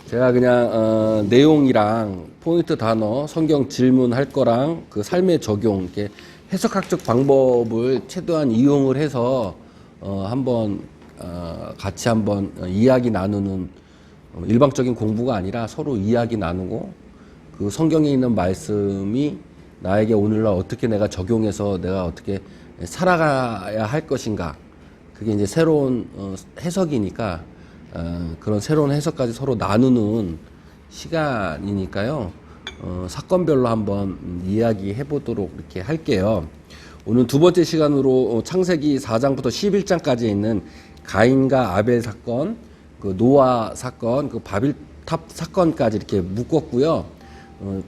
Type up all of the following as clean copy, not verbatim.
제가 그냥 내용이랑 포인트 단어, 성경 질문할 거랑 그 삶의 적용, 이렇게 해석학적 방법을 최대한 이용을 해서 한번 같이 한번 이야기 나누는 일방적인 공부가 아니라 서로 이야기 나누고 그 성경에 있는 말씀이 나에게 오늘날 어떻게 내가 적용해서 내가 어떻게 살아가야 할 것인가. 그게 이제 새로운 해석이니까 그런 새로운 해석까지 서로 나누는 시간이니까요. 사건별로 한번 이야기해 보도록 이렇게 할게요. 오늘 두 번째 시간으로 창세기 4장부터 11장까지 있는 가인과 아벨 사건, 그 노아 사건, 그 바빌탑 사건까지 이렇게 묶었고요.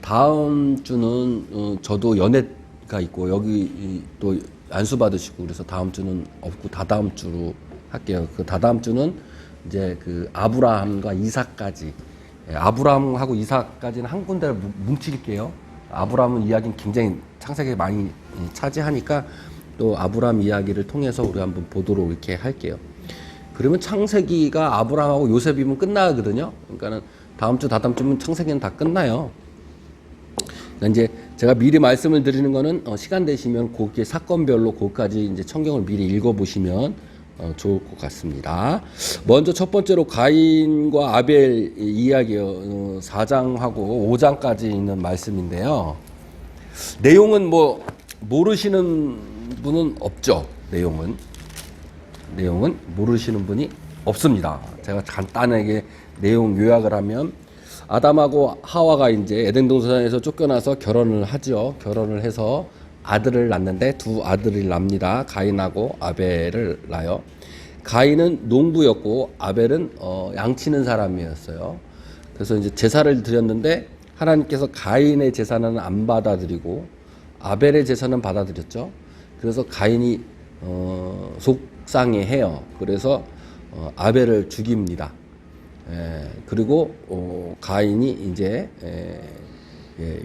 다음 주는 저도 연애가 있고 여기 또 안수 받으시고 그래서 다음 주는 없고 다다음 주로 할게요. 그 다다음 주는 이제 그 아브라함과 이삭까지, 아브라함하고 이삭까지는 한 군데를 뭉칠게요. 아브라함은 이야기는 굉장히 창세기에 많이 차지하니까 또 아브라함 이야기를 통해서 우리 한번 보도록 이렇게 할게요. 그러면 창세기가 아브라함하고 요셉이면 끝나거든요. 그러니까는 다음 주 다다음 주면 창세기는 다 끝나요. 그러니까 이제 제가 미리 말씀을 드리는 거는 시간 되시면 그게 사건별로 그까지 이제 성경을 미리 읽어보시면 좋을 것 같습니다. 먼저 첫 번째로 가인과 아벨 이야기요. 4장하고 5장까지 있는 말씀인데요. 내용은 뭐 모르시는 분은 없죠. 내용은 모르시는 분이 없습니다. 제가 간단하게 내용 요약을 하면 아담하고 하와가 이제 에덴 동산에서 쫓겨나서 결혼을 하죠. 결혼을 해서 아들을 낳는데 두 아들을 납니다. 가인하고 아벨을 낳아요. 가인은 농부였고 아벨은 양치는 사람이었어요. 그래서 이제 제사를 드렸는데 하나님께서 가인의 제사는 안 받아들이고 아벨의 제사는 받아들였죠. 그래서 가인이 속상해해요. 그래서 아벨을 죽입니다. 그리고 가인이 이제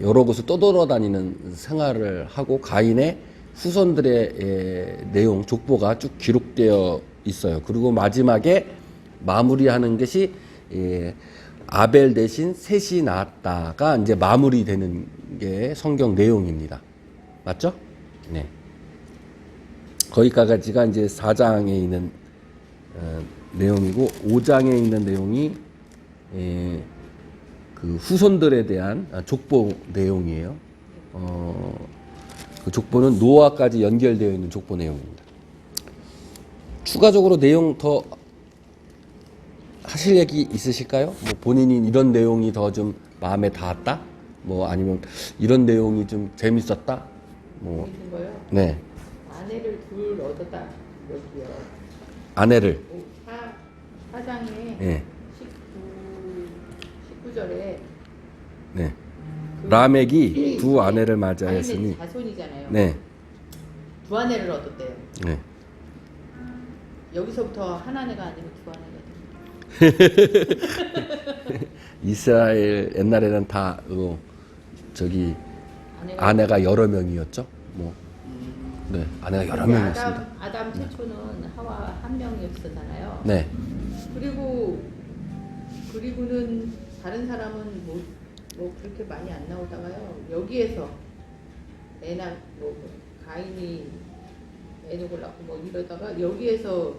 여러 곳을 떠돌아다니는 생활을 하고 가인의 후손들의 내용 족보가 쭉 기록되어 있어요. 그리고 마지막에 마무리하는 것이 아벨 대신 셋이 낳았다가 이제 마무리되는 게 성경 내용입니다. 맞죠? 네. 거기까지가 이제 4장에 있는 내용이고 5장에 있는 내용이 그 후손들에 대한 족보 내용이에요. 그 족보는 노아까지 연결되어 있는 족보 내용입니다. 추가적으로 내용 더 하실 얘기 있으실까요? 뭐 본인이 이런 내용이 더 좀 마음에 닿았다? 뭐 아니면 이런 내용이 좀 재밌었다? 뭐 재밌는 거요? 네. 아내를 둘 얻었다 여기요. 아내를 4장에 네. 19절에 네. 라멕이 두 아내를 맞이하였으니 자손이잖아요. 네. 두 아내를 얻었대요. 네. 여기서부터 한 아내가 아니고 두 아내가 이스라엘 옛날에는 다 저기 아내가 여러 명이었죠. 뭐 네, 아내가 여러 명이었습니다. 아담 최초는 하와 한 명이었잖아요. 네. 그리고는 다른 사람은 뭐 그렇게 많이 안 나오다가요. 여기에서 뭐 가인이 애족을 낳고 뭐 이러다가 여기에서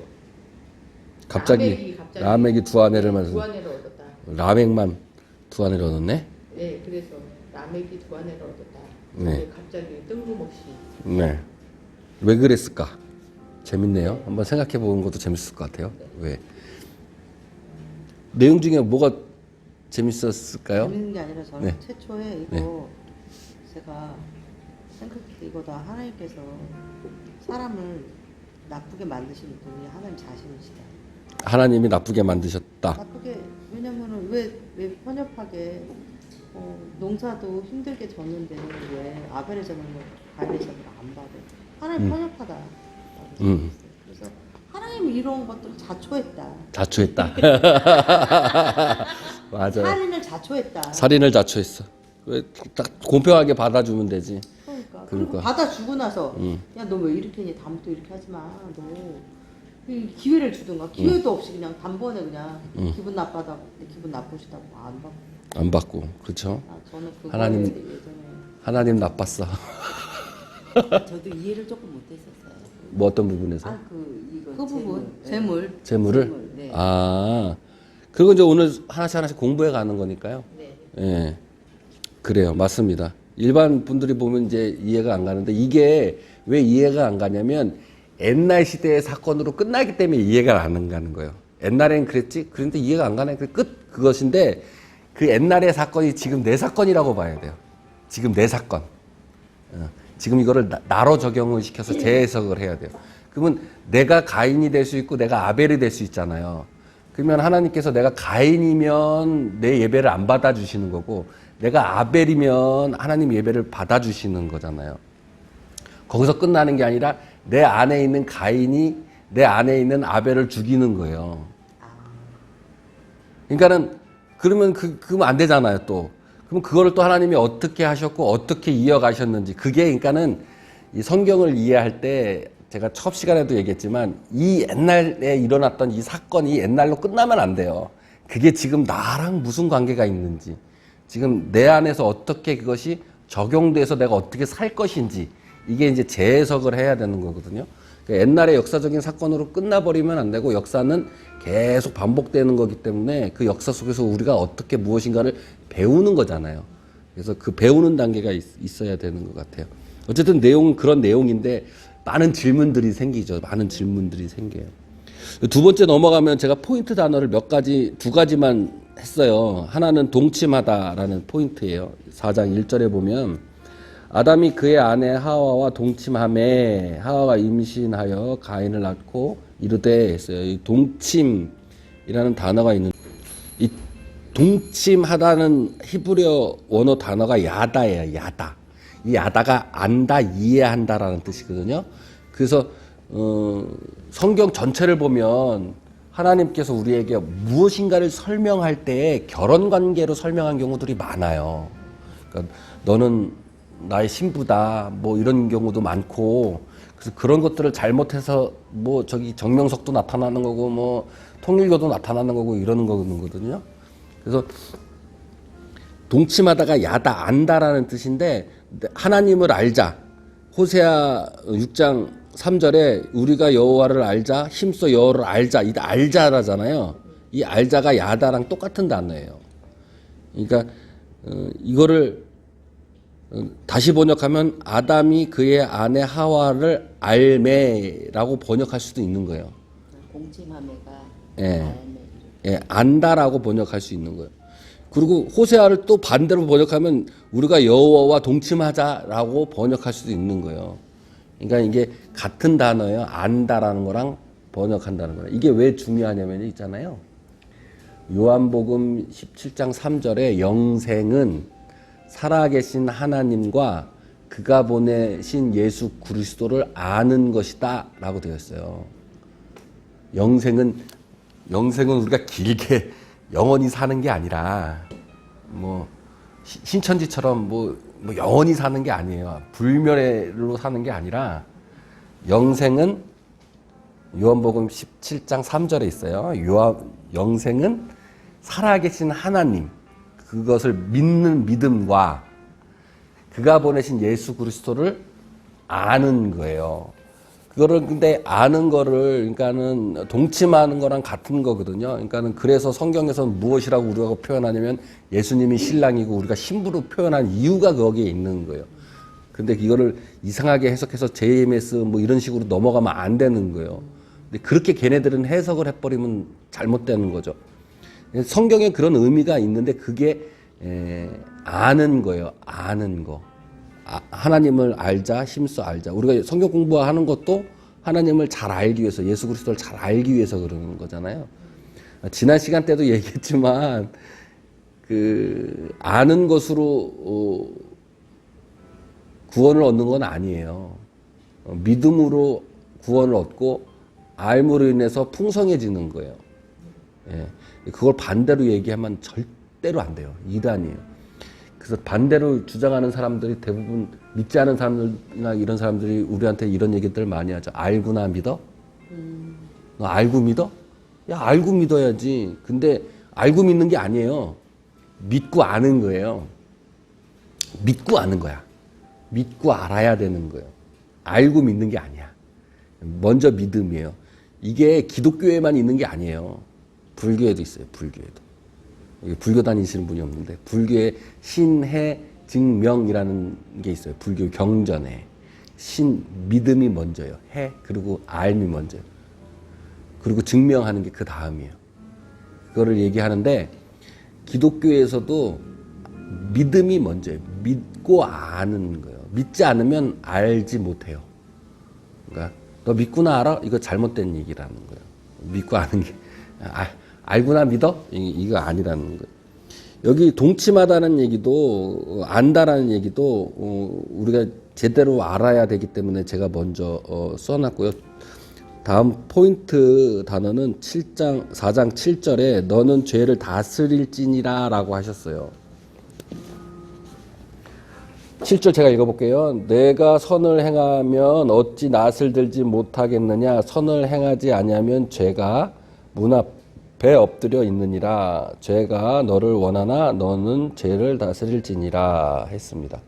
갑자기 라멕이 두 아내를 두 아내를 얻었다. 라멕만 두 아내를 얻었네. 네, 그래서 라멕이 두 아내를 얻었다. 네. 갑자기 뜬금없이. 네. 왜 그랬을까? 재밌네요. 한번 생각해 보는 것도 재밌을 것 같아요. 네. 왜? 내용 중에 뭐가 재밌었을까요? 재밌는 게 아니라 저는 네. 최초에 이거 제가 생각해 이거 다 하나님께서 사람을 나쁘게 만드신 분이 하나님 자신이시다. 하나님이 나쁘게 만드셨다. 나쁘게 왜냐면은 왜 편협하게 농사도 힘들게 졌는데 왜 아벨의 제물을 가인의 제물을 안 받아? 하나님 편협하다. 그래서 하나님이 이런 것들을 자초했다. 자초했다. 맞아요. 살인을 자초했다. 살인을 자초했어. 왜 딱 공평하게 받아주면 되지. 그러니까. 그리고 받아주고 나서 야 너 왜 이렇게 했니? 다음부터 이렇게 하지 마. 너 이 기회를 주든가 기회도 없이 그냥 단번에 그냥 기분 나빠다고 기분 나쁘시다고 안 받고. 안 받고 그렇죠. 저는 그거 하나님- 예전에 하나님 나빴어. 저도 이해를 조금 못했었어요. 뭐 어떤 부분에서? 이거 그 부분 재물. 재물. 재물을? 네. 아, 그리고 이제 오늘 하나씩 공부해 가는 거니까요. 네. 예. 그래요. 맞습니다. 일반 분들이 보면 이제 이해가 안 가는데 이게 왜 이해가 안 가냐면 옛날 시대의 사건으로 끝나기 때문에 이해가 안 가는 거예요. 옛날엔 그랬지? 그런데 이해가 안 가네. 그것인데 그 옛날의 사건이 지금 내 사건이라고 봐야 돼요. 지금 내 사건. 지금 이거를 나로 적용을 시켜서 재해석을 해야 돼요. 그러면 내가 가인이 될 수 있고 내가 아벨이 될 수 있잖아요. 그러면 하나님께서 내가 가인이면 내 예배를 안 받아주시는 거고 내가 아벨이면 하나님 예배를 받아주시는 거잖아요. 거기서 끝나는 게 아니라 내 안에 있는 가인이 내 안에 있는 아벨을 죽이는 거예요. 그러니까는 그러면 그러면 안 되잖아요. 또 그럼 그거를 또 하나님이 어떻게 하셨고 어떻게 이어가셨는지 그게 그러니까는 이 성경을 이해할 때 제가 첫 시간에도 얘기했지만 이 옛날에 일어났던 이 사건이 옛날로 끝나면 안 돼요. 그게 지금 나랑 무슨 관계가 있는지 지금 내 안에서 어떻게 그것이 적용돼서 내가 어떻게 살 것인지 이게 이제 재해석을 해야 되는 거거든요. 그러니까 옛날의 역사적인 사건으로 끝나버리면 안 되고 역사는 계속 반복되는 거기 때문에 그 역사 속에서 우리가 어떻게 무엇인가를 배우는 거잖아요. 그래서 그 배우는 단계가 있어야 되는 것 같아요. 어쨌든 내용은 그런 내용인데 많은 질문들이 생기죠. 많은 질문들이 생겨요. 두 번째 넘어가면 제가 포인트 단어를 두 가지만 했어요. 하나는 동침하다라는 포인트예요. 4장 1절에 보면 아담이 그의 아내 하와와 동침하매 하와가 임신하여 가인을 낳고 이르되 했어요. 이 동침이라는 단어가 있는 이 동침하다는 히브리어 원어 단어가 야다예요. 야다. 이 야다가 안다, 이해한다라는 뜻이거든요. 그래서 성경 전체를 보면 하나님께서 우리에게 무엇인가를 설명할 때 결혼 관계로 설명한 경우들이 많아요. 그러니까 너는 나의 신부다, 뭐 이런 경우도 많고, 그래서 그런 것들을 잘못해서 뭐 저기 정명석도 나타나는 거고, 뭐 통일교도 나타나는 거고 이러는 거거든요. 그래서 동침하다가 야다, 안다라는 뜻인데 하나님을 알자. 호세아 6장 3절에 우리가 여호와를 알자, 힘써 여호와를 알자. 이 알자라잖아요. 이 알자가 야다랑 똑같은 단어예요. 그러니까 이거를 다시 번역하면 아담이 그의 아내 하와를 알매라고 번역할 수도 있는 거예요. 공침함에가 예. 예, 안다라고 번역할 수 있는 거예요. 그리고 호세아를 또 반대로 번역하면 우리가 여호와와 동침하자라고 번역할 수도 있는 거예요. 그러니까 이게 같은 단어예요. 안다라는 거랑 번역한다는 거예요. 이게 왜 중요하냐면 있잖아요. 요한복음 17장 3절에 영생은 살아계신 하나님과 그가 보내신 예수 그리스도를 아는 것이다 라고 되어 있어요. 영생은 우리가 길게 영원히 사는 게 아니라 뭐 신천지처럼 뭐 영원히 사는 게 아니에요. 불멸로 사는 게 아니라 영생은 요한복음 17장 3절에 있어요. 영생은 살아계신 하나님 그것을 믿는 믿음과 그가 보내신 예수 그리스도를 아는 거예요. 그거를 근데 아는 거를 그러니까는 동침하는 거랑 같은 거거든요. 그러니까는 그래서 성경에서는 무엇이라고 우리가 표현하냐면 예수님이 신랑이고 우리가 신부로 표현한 이유가 거기에 있는 거예요. 근데 이거를 이상하게 해석해서 JMS 뭐 이런 식으로 넘어가면 안 되는 거예요. 근데 그렇게 걔네들은 해석을 해버리면 잘못되는 거죠. 성경에 그런 의미가 있는데 그게 아는 거예요. 아는 거. 하나님을 알자, 힘써 알자. 우리가 성경 공부하는 것도 하나님을 잘 알기 위해서, 예수 그리스도를 잘 알기 위해서 그러는 거잖아요. 지난 시간 때도 얘기했지만 그 아는 것으로 구원을 얻는 건 아니에요. 믿음으로 구원을 얻고 알므로 인해서 풍성해지는 거예요. 예. 그걸 반대로 얘기하면 절대로 안 돼요. 이단이에요. 그래서 반대로 주장하는 사람들이 대부분 믿지 않은 사람들이나 이런 사람들이 우리한테 이런 얘기들 많이 하죠. 알구나 믿어? 너 알고 믿어? 야, 알고 믿어야지. 근데 알고 믿는 게 아니에요. 믿고 아는 거예요. 믿고 아는 거야. 믿고 알아야 되는 거예요. 알고 믿는 게 아니야. 먼저 믿음이에요. 이게 기독교에만 있는 게 아니에요. 불교에도 있어요. 불교에도. 불교 다니시는 분이 없는데 불교에 신해 증명이라는 게 있어요. 불교 경전에 믿음이 먼저예요. 해 그리고 알미 먼저예요. 그리고 증명하는 게 그 다음이에요. 그거를 얘기하는데 기독교에서도 믿음이 먼저예요. 믿고 아는 거예요. 믿지 않으면 알지 못해요. 그러니까 너 믿구나 알아? 이거 잘못된 얘기라는 거예요. 믿고 아는 게 알구나 믿어? 이거 아니라는 거예요. 여기 동침하다는 얘기도 안다라는 얘기도 우리가 제대로 알아야 되기 때문에 제가 먼저 써놨고요. 다음 포인트 단어는 4장 7절에 너는 죄를 다스릴지니라 라고 하셨어요. 7절 제가 읽어볼게요. 내가 선을 행하면 어찌 낯을 들지 못하겠느냐. 선을 행하지 아니하면 죄가 문 앞에 엎드려 있느니라. 죄가 너를 원하나 너는 죄를 다스릴지니라 했습니다.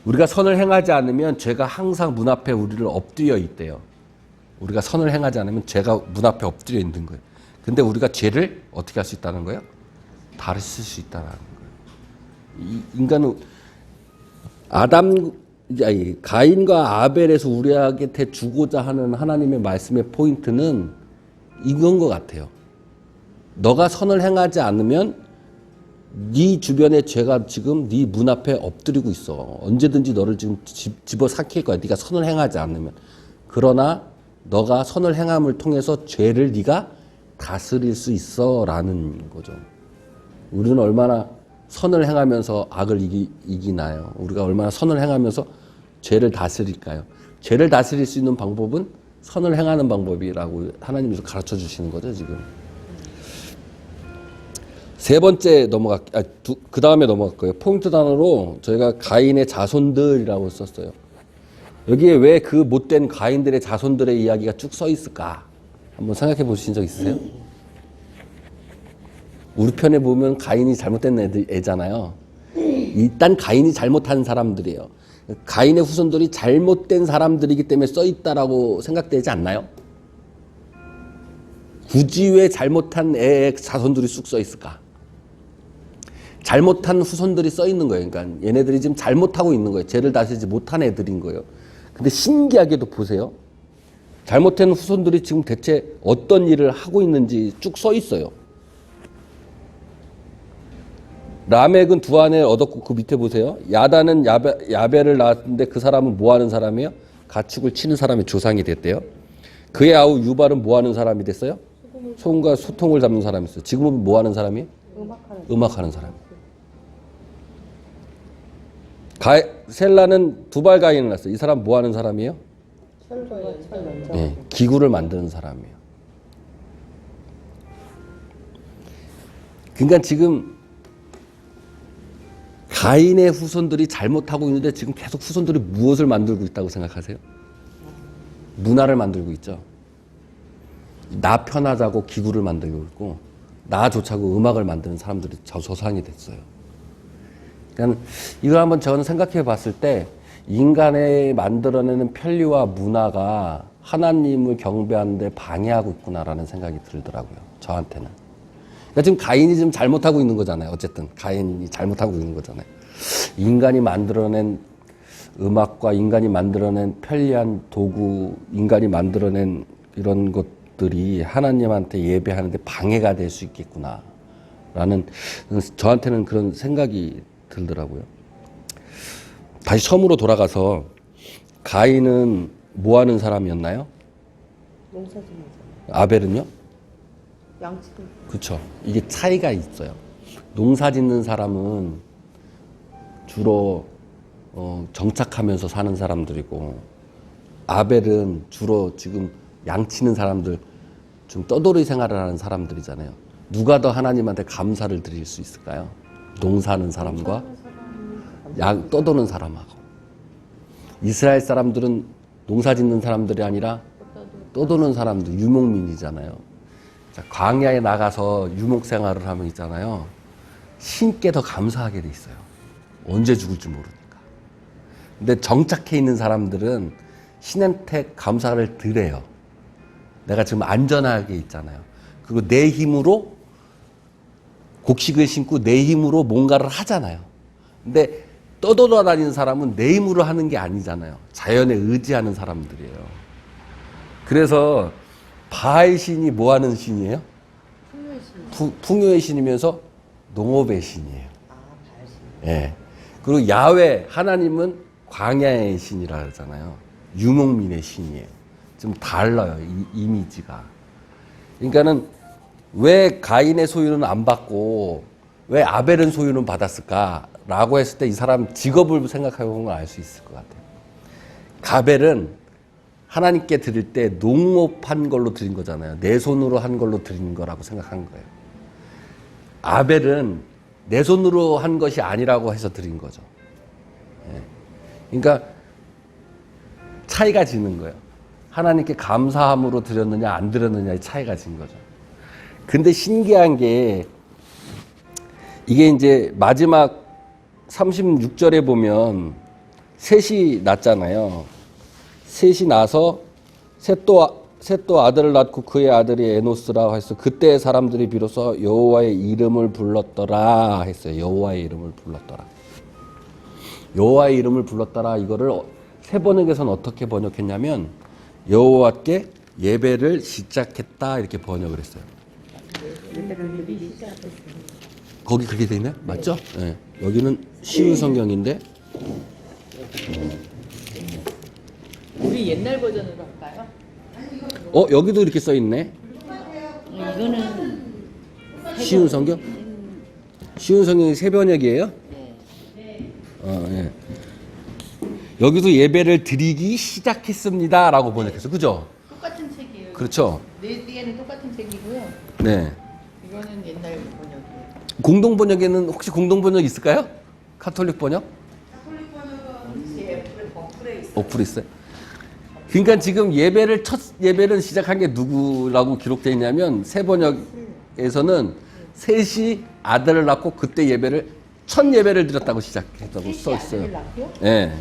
우리가 선을 행하지 않으면 죄가 항상 문 앞에 우리를 엎드려 있대요. 우리가 선을 행하지 않으면 죄가 문 앞에 엎드려 있는 거예요. 근데 우리가 죄를 어떻게 할 수 있다는 거예요? 다스릴 수 있다는 거예요. 인간은 가인과 아벨에서 우리에게 주고자 하는 하나님의 말씀의 포인트는 이건 것 같아요. 너가 선을 행하지 않으면 네 주변의 죄가 지금 네 문 앞에 엎드리고 있어. 언제든지 너를 지금 집어삼킬 거야. 네가 선을 행하지 않으면. 그러나 너가 선을 행함을 통해서 죄를 네가 다스릴 수 있어라는 거죠. 우리는 얼마나 선을 행하면서 악을 이기나요? 우리가 얼마나 선을 행하면서 죄를 다스릴까요? 죄를 다스릴 수 있는 방법은 선을 행하는 방법이라고 하나님께서 가르쳐 주시는 거죠, 지금. 세 번째 그 다음에 넘어갈 거예요. 포인트 단어로 저희가 가인의 자손들이라고 썼어요. 여기에 왜 그 못된 가인들의 자손들의 이야기가 쭉 써 있을까? 한번 생각해 보신 적 있으세요? 우리 편에 보면 가인이 잘못된 애잖아요. 일단 가인이 잘못한 사람들이에요. 가인의 후손들이 잘못된 사람들이기 때문에 써 있다라고 생각되지 않나요? 굳이 왜 잘못한 애의 자손들이 쑥 써 있을까? 잘못한 후손들이 써 있는 거예요. 그러니까 얘네들이 지금 잘못하고 있는 거예요. 죄를 다스리지 못한 애들인 거예요. 근데 신기하게도 보세요. 잘못된 후손들이 지금 대체 어떤 일을 하고 있는지 쭉 써 있어요. 라멕은 두 아내를 얻었고 그 밑에 보세요. 야단은 야벨을 낳았는데 그 사람은 뭐 하는 사람이에요? 가축을 치는 사람의 조상이 됐대요. 그의 아우 유발은 뭐 하는 사람이 됐어요? 소금과 소통을 잡는 사람이 있어요. 지금은 뭐 하는 사람이에요? 음악하는 사람. 셀라는 두발 가인을 낳았어요. 이 사람 뭐 하는 사람이에요? 네, 기구를 만드는 사람이에요. 그러니까 지금 가인의 후손들이 잘못하고 있는데 지금 계속 후손들이 무엇을 만들고 있다고 생각하세요? 문화를 만들고 있죠. 나 편하자고 기구를 만들고 있고 나 좋자고 음악을 만드는 사람들이 조상이 됐어요. 그러니까 이걸 한번 저는 생각해 봤을 때 인간의 만들어내는 편리와 문화가 하나님을 경배하는 데 방해하고 있구나라는 생각이 들더라고요. 저한테는. 그러니까 지금 가인이 지금 잘못하고 있는 거잖아요. 어쨌든 가인이 잘못하고 있는 거잖아요. 인간이 만들어낸 음악과 인간이 만들어낸 편리한 도구, 인간이 만들어낸 이런 것들이 하나님한테 예배하는데 방해가 될 수 있겠구나라는 저한테는 그런 생각이 들더라고요. 다시 처음으로 돌아가서 가인은 뭐 하는 사람이었나요? 농사짓는 아벨은요? 양치는. 그렇죠. 이게 차이가 있어요. 농사 짓는 사람은 주로 정착하면서 사는 사람들이고 아벨은 주로 지금 양치는 사람들, 좀 떠돌이 생활을 하는 사람들이잖아요. 누가 더 하나님한테 감사를 드릴 수 있을까요? 농사하는 사람과 떠도는 사람하고. 이스라엘 사람들은 농사 짓는 사람들이 아니라 떠도는 사람도 유목민이잖아요. 자, 광야에 나가서 유목 생활을 하면 있잖아요. 신께 더 감사하게 돼 있어요. 언제 죽을지 모르니까. 근데 정착해 있는 사람들은 신한테 감사를 덜 해요. 내가 지금 안전하게 있잖아요. 그리고 내 힘으로 곡식을 심고 내 힘으로 뭔가를 하잖아요. 근데 떠돌아다니는 사람은 내 힘으로 하는 게 아니잖아요. 자연에 의지하는 사람들이에요. 그래서 바알 신이 뭐 하는 신이에요? 풍요의 신. 풍요의 신이면서 농업의 신이에요. 아, 바알신. 예. 그리고 야훼 하나님은 광야의 신이라 그러잖아요. 유목민의 신이에요. 좀 달라요, 이미지가. 그러니까는 왜 가인의 소유는 안 받고 왜 아벨은 소유는 받았을까라고 했을 때 이 사람 직업을 생각해 보면 알 수 있을 것 같아요. 가벨은 하나님께 드릴 때 농업한 걸로 드린 거잖아요. 내 손으로 한 걸로 드린 거라고 생각한 거예요. 아벨은 내 손으로 한 것이 아니라고 해서 드린 거죠. 예. 그러니까 차이가 지는 거예요. 하나님께 감사함으로 드렸느냐 안 드렸느냐의 차이가 진 거죠. 근데 신기한 게 이게 이제 마지막 36절에 보면 셋이 낳잖아요. 셋이 나서 셋도 아들을 낳고 그의 아들이 에노스라 해서 그때 사람들이 비로소 여호와의 이름을 불렀더라 했어요. 여호와의 이름을 불렀더라. 여호와의 이름을 불렀더라 이거를 세 번역에서는 어떻게 번역했냐면 여호와께 예배를 시작했다 이렇게 번역을 했어요. 거기 그렇게 돼 있나요? 맞죠? 네. 여기는 쉬운 성경인데 우리 옛날 버전으로 할까요? 여기도 이렇게 써 있네. 이거는 쉬운 성경? 쉬운 성경이 세 번역이에요? 예. 여기도 예배를 드리기 시작했습니다라고 번역했어, 그죠? 똑같은 책이에요. 그렇죠. 네 개는 똑같은 책이고요. 네. 이거는 옛날 번역이에요. 공동 번역에는 혹시 공동 번역 있을까요? 카톨릭 번역? 어플에 있어요. 그러니까 지금 첫 예배를 시작한 게 누구라고 기록되어 있냐면 새 번역에서는 셋이 아들을 낳고 그때 첫 예배를 드렸다고 시작했다고 써 있어요. 예. 네.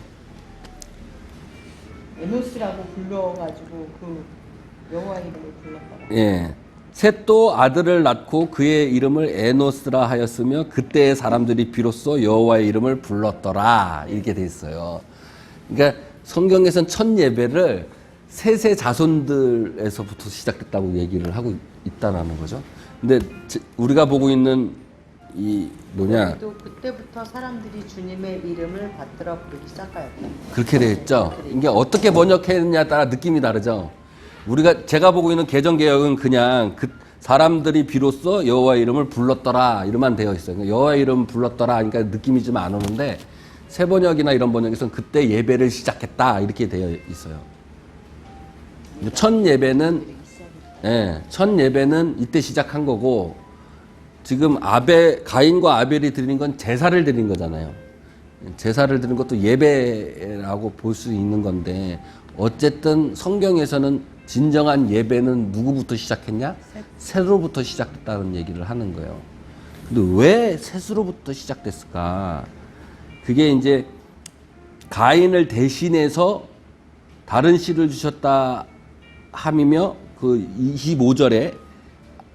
에노스라고 불러가지고 그 여호와 이름을 불렀더라. 예. 셋도 아들을 낳고 그의 이름을 에노스라 하였으며 그때의 사람들이 비로소 여호와의 이름을 불렀더라 이렇게 돼 있어요. 그러니까 성경에서는 첫 예배를 셋의 자손들에서부터 시작됐다고 얘기를 하고 있다는 거죠. 근데 우리가 보고 있는 이 뭐냐? 또 그때부터 사람들이 주님의 이름을 받들어 부르기 시작하였다. 그렇게 돼 있죠. 이게 어떻게 번역했느냐에 따라 느낌이 다르죠. 제가 보고 있는 개정 개혁은 그냥 그 사람들이 비로소 여호와의 이름을 불렀더라 이름만 되어 있어요. 그러니까 여호와의 이름 불렀더라 그러니까 느낌이 좀 안 오는데 새 번역이나 이런 번역에서는 그때 예배를 시작했다 이렇게 되어 있어요. 첫 예배는 이때 시작한 거고 지금 가인과 아벨이 드리는 건 제사를 드린 거잖아요. 제사를 드린 것도 예배라고 볼 수 있는 건데 어쨌든 성경에서는 진정한 예배는 누구부터 시작했냐? 셋으로부터 시작됐다는 얘기를 하는 거예요. 근데 왜 셋으로부터 시작됐을까? 그게 이제 가인을 대신해서 다른 씨를 주셨다 함이며 그 25절에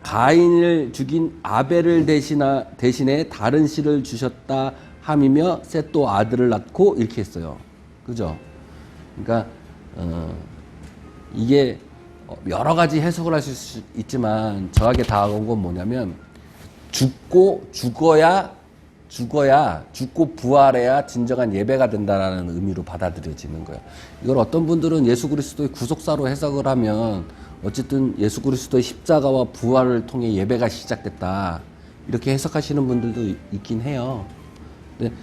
가인을 죽인 아벨을 대신해 다른 씨를 주셨다 함이며 셋도 아들을 낳고 이렇게 했어요. 그죠? 그러니까 이게 여러 가지 해석을 할 수 있지만 저에게 다가온 건 뭐냐면 죽고 부활해야 진정한 예배가 된다라는 의미로 받아들여지는 거예요. 이걸 어떤 분들은 예수 그리스도의 구속사로 해석을 하면 어쨌든 예수 그리스도의 십자가와 부활을 통해 예배가 시작됐다 이렇게 해석하시는 분들도 있긴 해요. 근데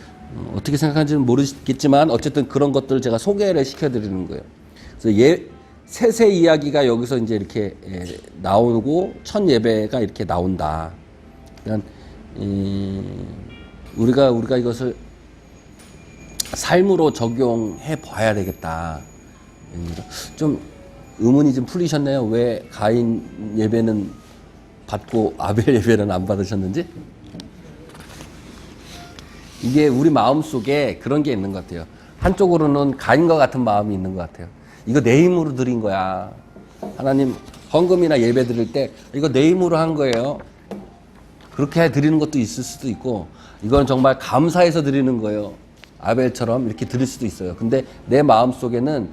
어떻게 생각하는지는 모르겠지만 어쨌든 그런 것들을 제가 소개를 시켜드리는 거예요. 그래서 셋의 이야기가 여기서 이제 이렇게 나오고 첫 예배가 이렇게 나온다. 그러니까 우리가 이것을 삶으로 적용해 봐야 되겠다. 좀 의문이 좀 풀리셨나요? 왜 가인 예배는 받고 아벨 예배는 안 받으셨는지? 이게 우리 마음 속에 그런 게 있는 것 같아요. 한쪽으로는 가인과 같은 마음이 있는 것 같아요. 이거 내 힘으로 드린 거야. 하나님 헌금이나 예배 드릴 때 이거 내 힘으로 한 거예요. 그렇게 드리는 것도 있을 수도 있고, 이건 정말 감사해서 드리는 거예요. 아벨처럼 이렇게 드릴 수도 있어요. 근데 내 마음 속에는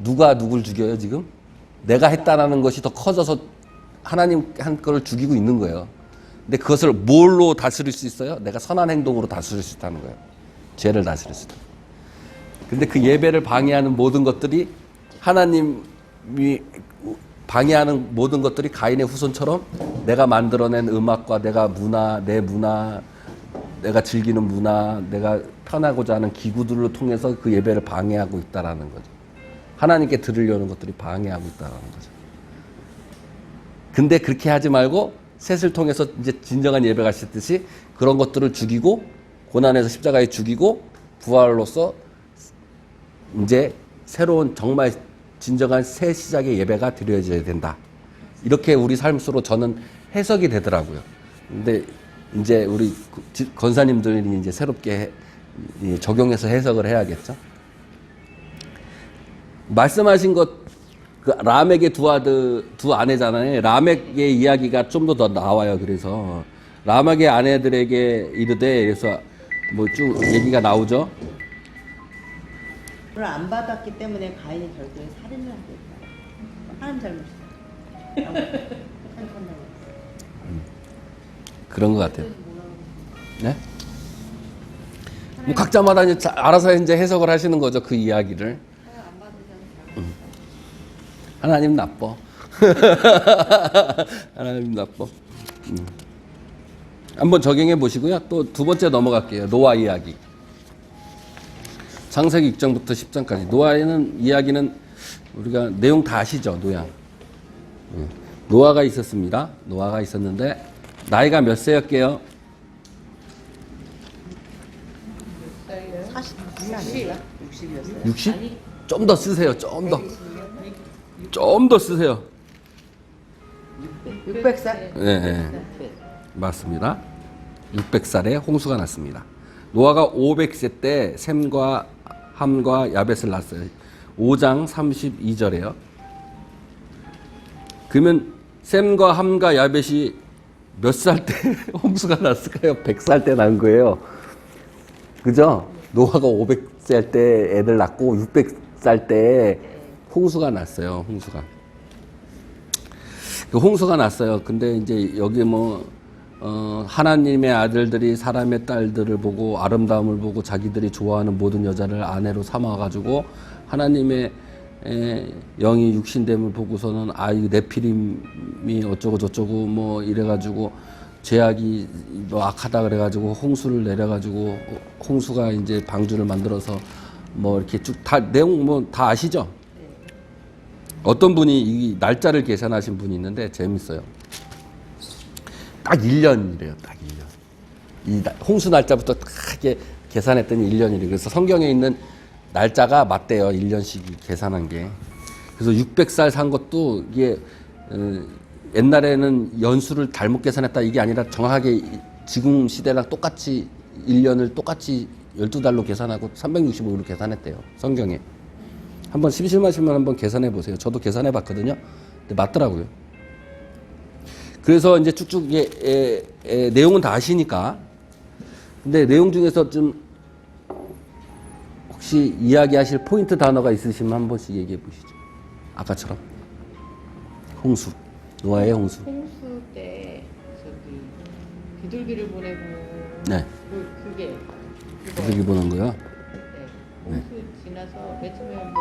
누가 누굴 죽여요, 지금? 내가 했다라는 것이 더 커져서 하나님 한 거를 죽이고 있는 거예요. 근데 그것을 뭘로 다스릴 수 있어요? 내가 선한 행동으로 다스릴 수 있다는 거예요. 죄를 다스릴 수 있다. 근데 그 예배를 방해하는 모든 것들이, 하나님이 방해하는 모든 것들이 가인의 후손처럼 내가 만들어낸 음악과 내가 내 문화, 내가 즐기는 문화, 내가 편하고자 하는 기구들을 통해서 그 예배를 방해하고 있다라는 거죠. 하나님께 드리려는 것들이 방해하고 있다라는 거죠. 근데 그렇게 하지 말고 셋을 통해서 이제 진정한 예배가 있듯이 그런 것들을 죽이고, 고난에서 십자가에 죽이고 부활로서 이제 새로운 정말 진정한 새 시작의 예배가 드려져야 된다. 이렇게 우리 삶으로 저는 해석이 되더라고요. 근데 이제 우리 권사님들이 이제 새롭게 적용해서 해석을 해야겠죠. 말씀하신 것, 그 라멕의 두 아내잖아요. 라멕의 이야기가 좀 더 나와요. 그래서 라멕의 아내들에게 이르되, 그래서 뭐 쭉 얘기가 나오죠. 그걸 안 받았기 때문에 가인이 결국에 살인을 하게 됐다. 하나님 잘못이다. 그런 것 같아요. 네? 뭐 각자마다 이제 알아서 이제 해석을 하시는 거죠. 그 이야기를. 하나님 나빠. 하나님 나빠. 한번 적용해 보시고요. 또 두 번째 넘어갈게요. 노아 이야기. 창세기 6장부터 10장까지. 노아에는 이야기는 우리가 내용 다 아시죠? 노아가 있었습니다. 노아가 있었는데 나이가 몇 세였게요? 40이 아니라 60이었어요. 60? 좀 더 쓰세요. 좀 더 쓰세요. 600살? 네. 맞습니다. 600살에 홍수가 났습니다. 노아가 500세 때 셈과 함과 야벳을 낳았어요. 5장 32절에요. 그러면 셈과 함과 야벳이 몇 살 때 홍수가 났을까요? 100살 때 난 거예요. 그죠? 노아가 500살 때 애들 낳고 600살 때 홍수가 났어요. 홍수가 났어요. 근데 이제 여기 하나님의 아들들이 사람의 딸들을 보고 아름다움을 보고 자기들이 좋아하는 모든 여자를 아내로 삼아가지고 하나님의 영이 육신됨을 보고서는 이거 네피림이 어쩌고 저쩌고 뭐 이래가지고 죄악이 악하다 그래가지고 홍수를 내려가지고 홍수가 이제 방주를 만들어서 뭐 이렇게 쭉 다 내용 다 아시죠? 어떤 분이 이 날짜를 계산하신 분이 있는데 재밌어요. 딱 1년이래요. 딱 1년. 이 홍수 날짜부터 딱 이렇게 계산했더니 1년이래요. 그래서 성경에 있는 날짜가 맞대요. 1년씩 계산한 게. 그래서 600살 산 것도 이게 옛날에는 연수를 잘못 계산했다 이게 아니라 정확하게 지금 시대랑 똑같이 1년을 똑같이 12달로 계산하고 365일로 계산했대요. 성경에. 한번 심심하시면 한번 계산해 보세요. 저도 계산해 봤거든요. 근데 맞더라고요. 그래서 이제 쭉쭉 내용은 다 아시니까. 근데 내용 중에서 좀 혹시 이야기하실 포인트 단어가 있으시면 한 번씩 얘기해 보시죠. 아까처럼. 홍수. 노아의 홍수. 홍수 때 저기 비둘기를 보내고 네. 그게 비둘기 보는 거요? 네. 홍수 지나서 맨 처음에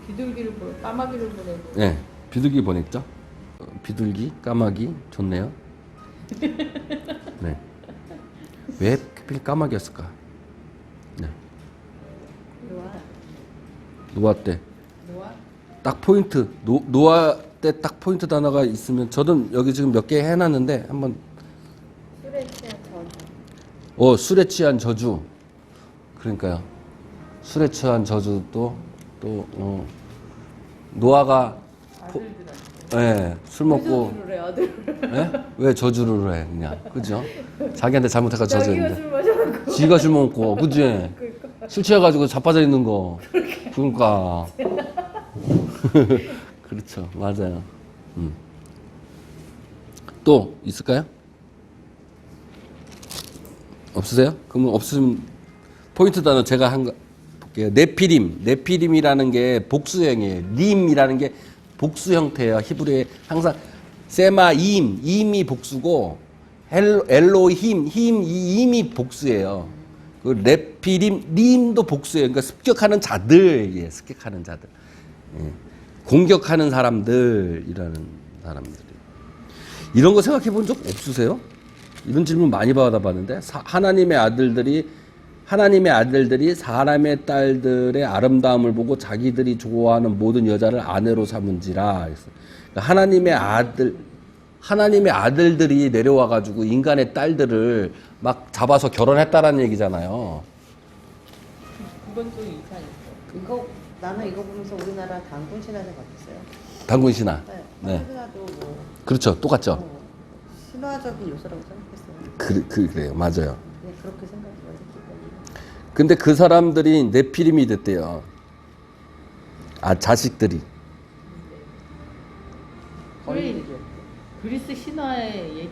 비둘기를 보내고 까마귀를 보내고 네. 비둘기 보냈죠? 비둘기, 까마귀 좋네요. 네. 왜 하필 까마귀였을까? 네. 노아 때. 딱 포인트. 노아 때 딱 포인트 단어가 있으면 저는 여기 지금 몇 개 해놨는데 한번. 술에 취한 저주. 술에 취한 저주. 그러니까요. 술에 취한 저주도 노아가 아들들한테. 예, 술 먹고 그래 아들. 예? 왜 저주를 해 그냥 그죠? 자기한테 잘못해가 자기가 저주했는데 술 마셔놓고. 지가 술 먹고 그지? 술 취해가지고 자빠져 있는 거 그러니까 그렇죠 맞아요. 또 있을까요? 없으세요? 그러면 없으면 포인트 단어 제가 한 거 볼게요. 네피림이라는 게 복수형이에요. 림이라는 게 복수 형태예요. 히브리에 항상 세마임, 임이 복수고 엘로힘, 임이 복수예요. 그 네피림, 림도 복수예요. 그러니까 습격하는 자들, 습격하는 자들, 공격하는 사람들이라는 사람들이. 이런 거 생각해 본 적 없으세요? 이런 질문 많이 받아봤는데 하나님의 아들들이 사람의 딸들의 아름다움을 보고 자기들이 좋아하는 모든 여자를 아내로 삼은지라. 그러니까 하나님의 아들들이 내려와 가지고 인간의 딸들을 막 잡아서 결혼했다라는 얘기잖아요. 그건 또 이상했어. 나는 이거 보면서 우리나라 단군 신화를 봤어요. 단군 신화. 네. 신화도 뭐 그렇죠. 똑같죠. 신화적인 요소라고 생각했어요. 그래요. 맞아요. 네, 그렇게 생각을 했기 때문에. 근데 그 사람들이 네피림이 됐대요. 자식들이. 거인들이요. 그리스 신화의 얘기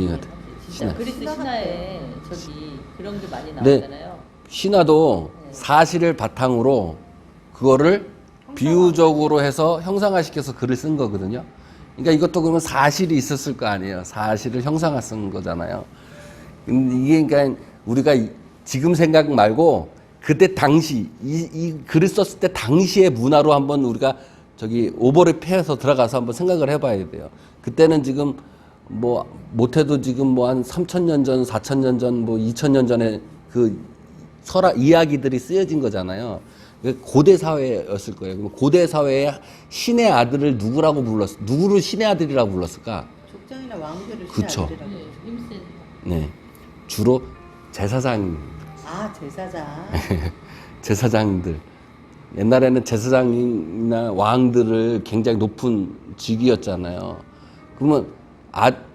같아. 진짜 신화. 그리스 신화 신화에 저기 그런 게 많이 네. 나오잖아요. 신화도 사실을 바탕으로 그거를 비유적으로 해서 형상화시켜서 글을 쓴 거거든요. 그러니까 이것도 그러면 사실이 있었을 거 아니에요. 사실을 형상화 쓴 거잖아요. 이게 그러니까 우리가 지금 생각 말고 그때 당시 이 글을 썼을 때 당시의 문화로 한번 우리가 저기 오버랩해서 들어가서 한번 생각을 해봐야 돼요. 그때는 지금 뭐 못해도 지금 뭐 한 3,000년 전, 4,000년 전, 뭐 2,000년 전에 그 설화 이야기들이 쓰여진 거잖아요. 고대 사회였을 거예요. 그럼 고대 사회의 신의 아들을 누구를 신의 아들이라고 불렀을까? 족장이나 왕들을 신의 그쵸. 아들이라고. 네, 임센. 네, 주로 제사장, 아, 제사장. 제사장들. 옛날에는 제사장이나 왕들을 굉장히 높은 직위였잖아요. 그러면 그러니까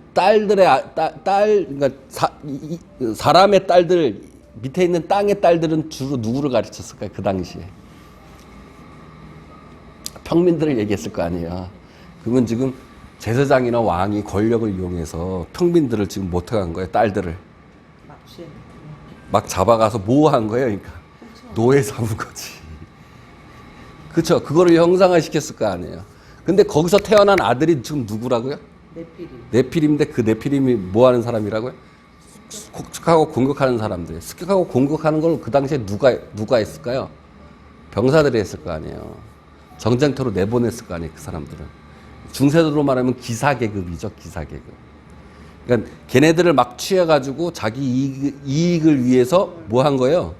사람의 딸들 밑에 있는 땅의 딸들은 주로 누구를 가르쳤을까요? 그 당시에 평민들을 얘기했을 거 아니에요. 그러면 지금 제사장이나 왕이 권력을 이용해서 평민들을 지금 못 해간 거예요. 딸들을 막 잡아가서 뭐 한 거예요? 그러니까 노예 삼은 거지. 그렇죠. 그거를 형상화시켰을 거 아니에요. 근데 거기서 태어난 아들이 지금 누구라고요? 네피림인데 그 네피림이 뭐 하는 사람이라고요? 습격하고 공격하는 사람들. 습격하고 공격하는 걸 그 당시에 누가 했을까요? 병사들이 했을 거 아니에요. 정쟁터로 내보냈을 거 아니에요. 그 사람들은. 중세대로 말하면 기사계급이죠. 기사계급. 그러니까 걔네들을 막 취해가지고 자기 이익을 위해서 뭐 한 거예요?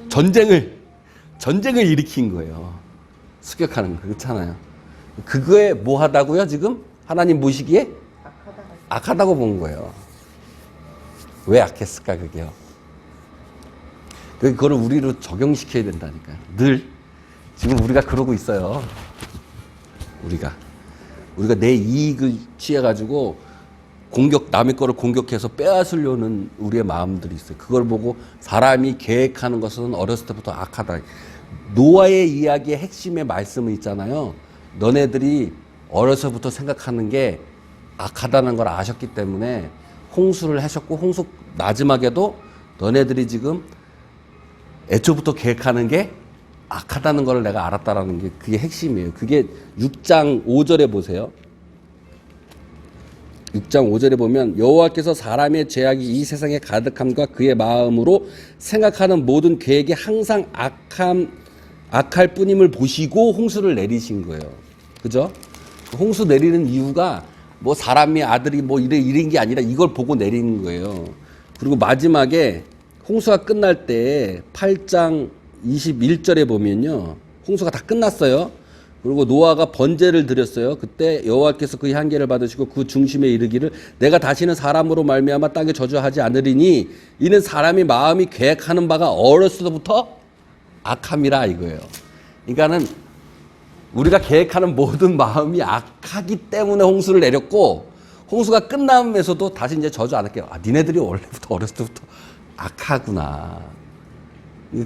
전쟁을 일으킨 거예요. 습격하는 거. 그렇잖아요. 그거에 뭐 하다고요? 지금 하나님 보시기에 악하다고 본 거예요. 왜 악했을까 그게요? 그거를 우리로 적용시켜야 된다니까요. 늘 지금 우리가 그러고 있어요. 우리가 내 이익을 취해가지고 남의 거를 공격해서 빼앗으려는 우리의 마음들이 있어요. 그걸 보고 사람이 계획하는 것은 어렸을 때부터 악하다. 노아의 이야기의 핵심의 말씀은 있잖아요. 너네들이 어려서부터 생각하는 게 악하다는 걸 아셨기 때문에 홍수를 하셨고 홍수 마지막에도 너네들이 지금 애초부터 계획하는 게 악하다는 걸 내가 알았다라는 게 그게 핵심이에요. 그게 6장 5절에 보세요. 6장 5절에 보면 여호와께서 사람의 죄악이 이 세상에 가득함과 그의 마음으로 생각하는 모든 계획이 항상 악할 뿐임을 보시고 홍수를 내리신 거예요. 그죠? 홍수 내리는 이유가 뭐 사람이 아들이 뭐 이런 게 아니라 이걸 보고 내리는 거예요. 그리고 마지막에 홍수가 끝날 때 8장 21절에 보면요. 홍수가 다 끝났어요. 그리고 노아가 번제를 드렸어요. 그때 여호와께서 그의 한계를 받으시고 그 중심에 이르기를 내가 다시는 사람으로 말미암아 땅에 저주하지 않으리니 이는 사람이 마음이 계획하는 바가 어렸을 때부터 악함이라 이거예요. 그러니까는 우리가 계획하는 모든 마음이 악하기 때문에 홍수를 내렸고, 홍수가 끝나면서도 다시 이제 저주 안 할게요. 아, 니네들이 원래부터 어렸을 때부터 악하구나.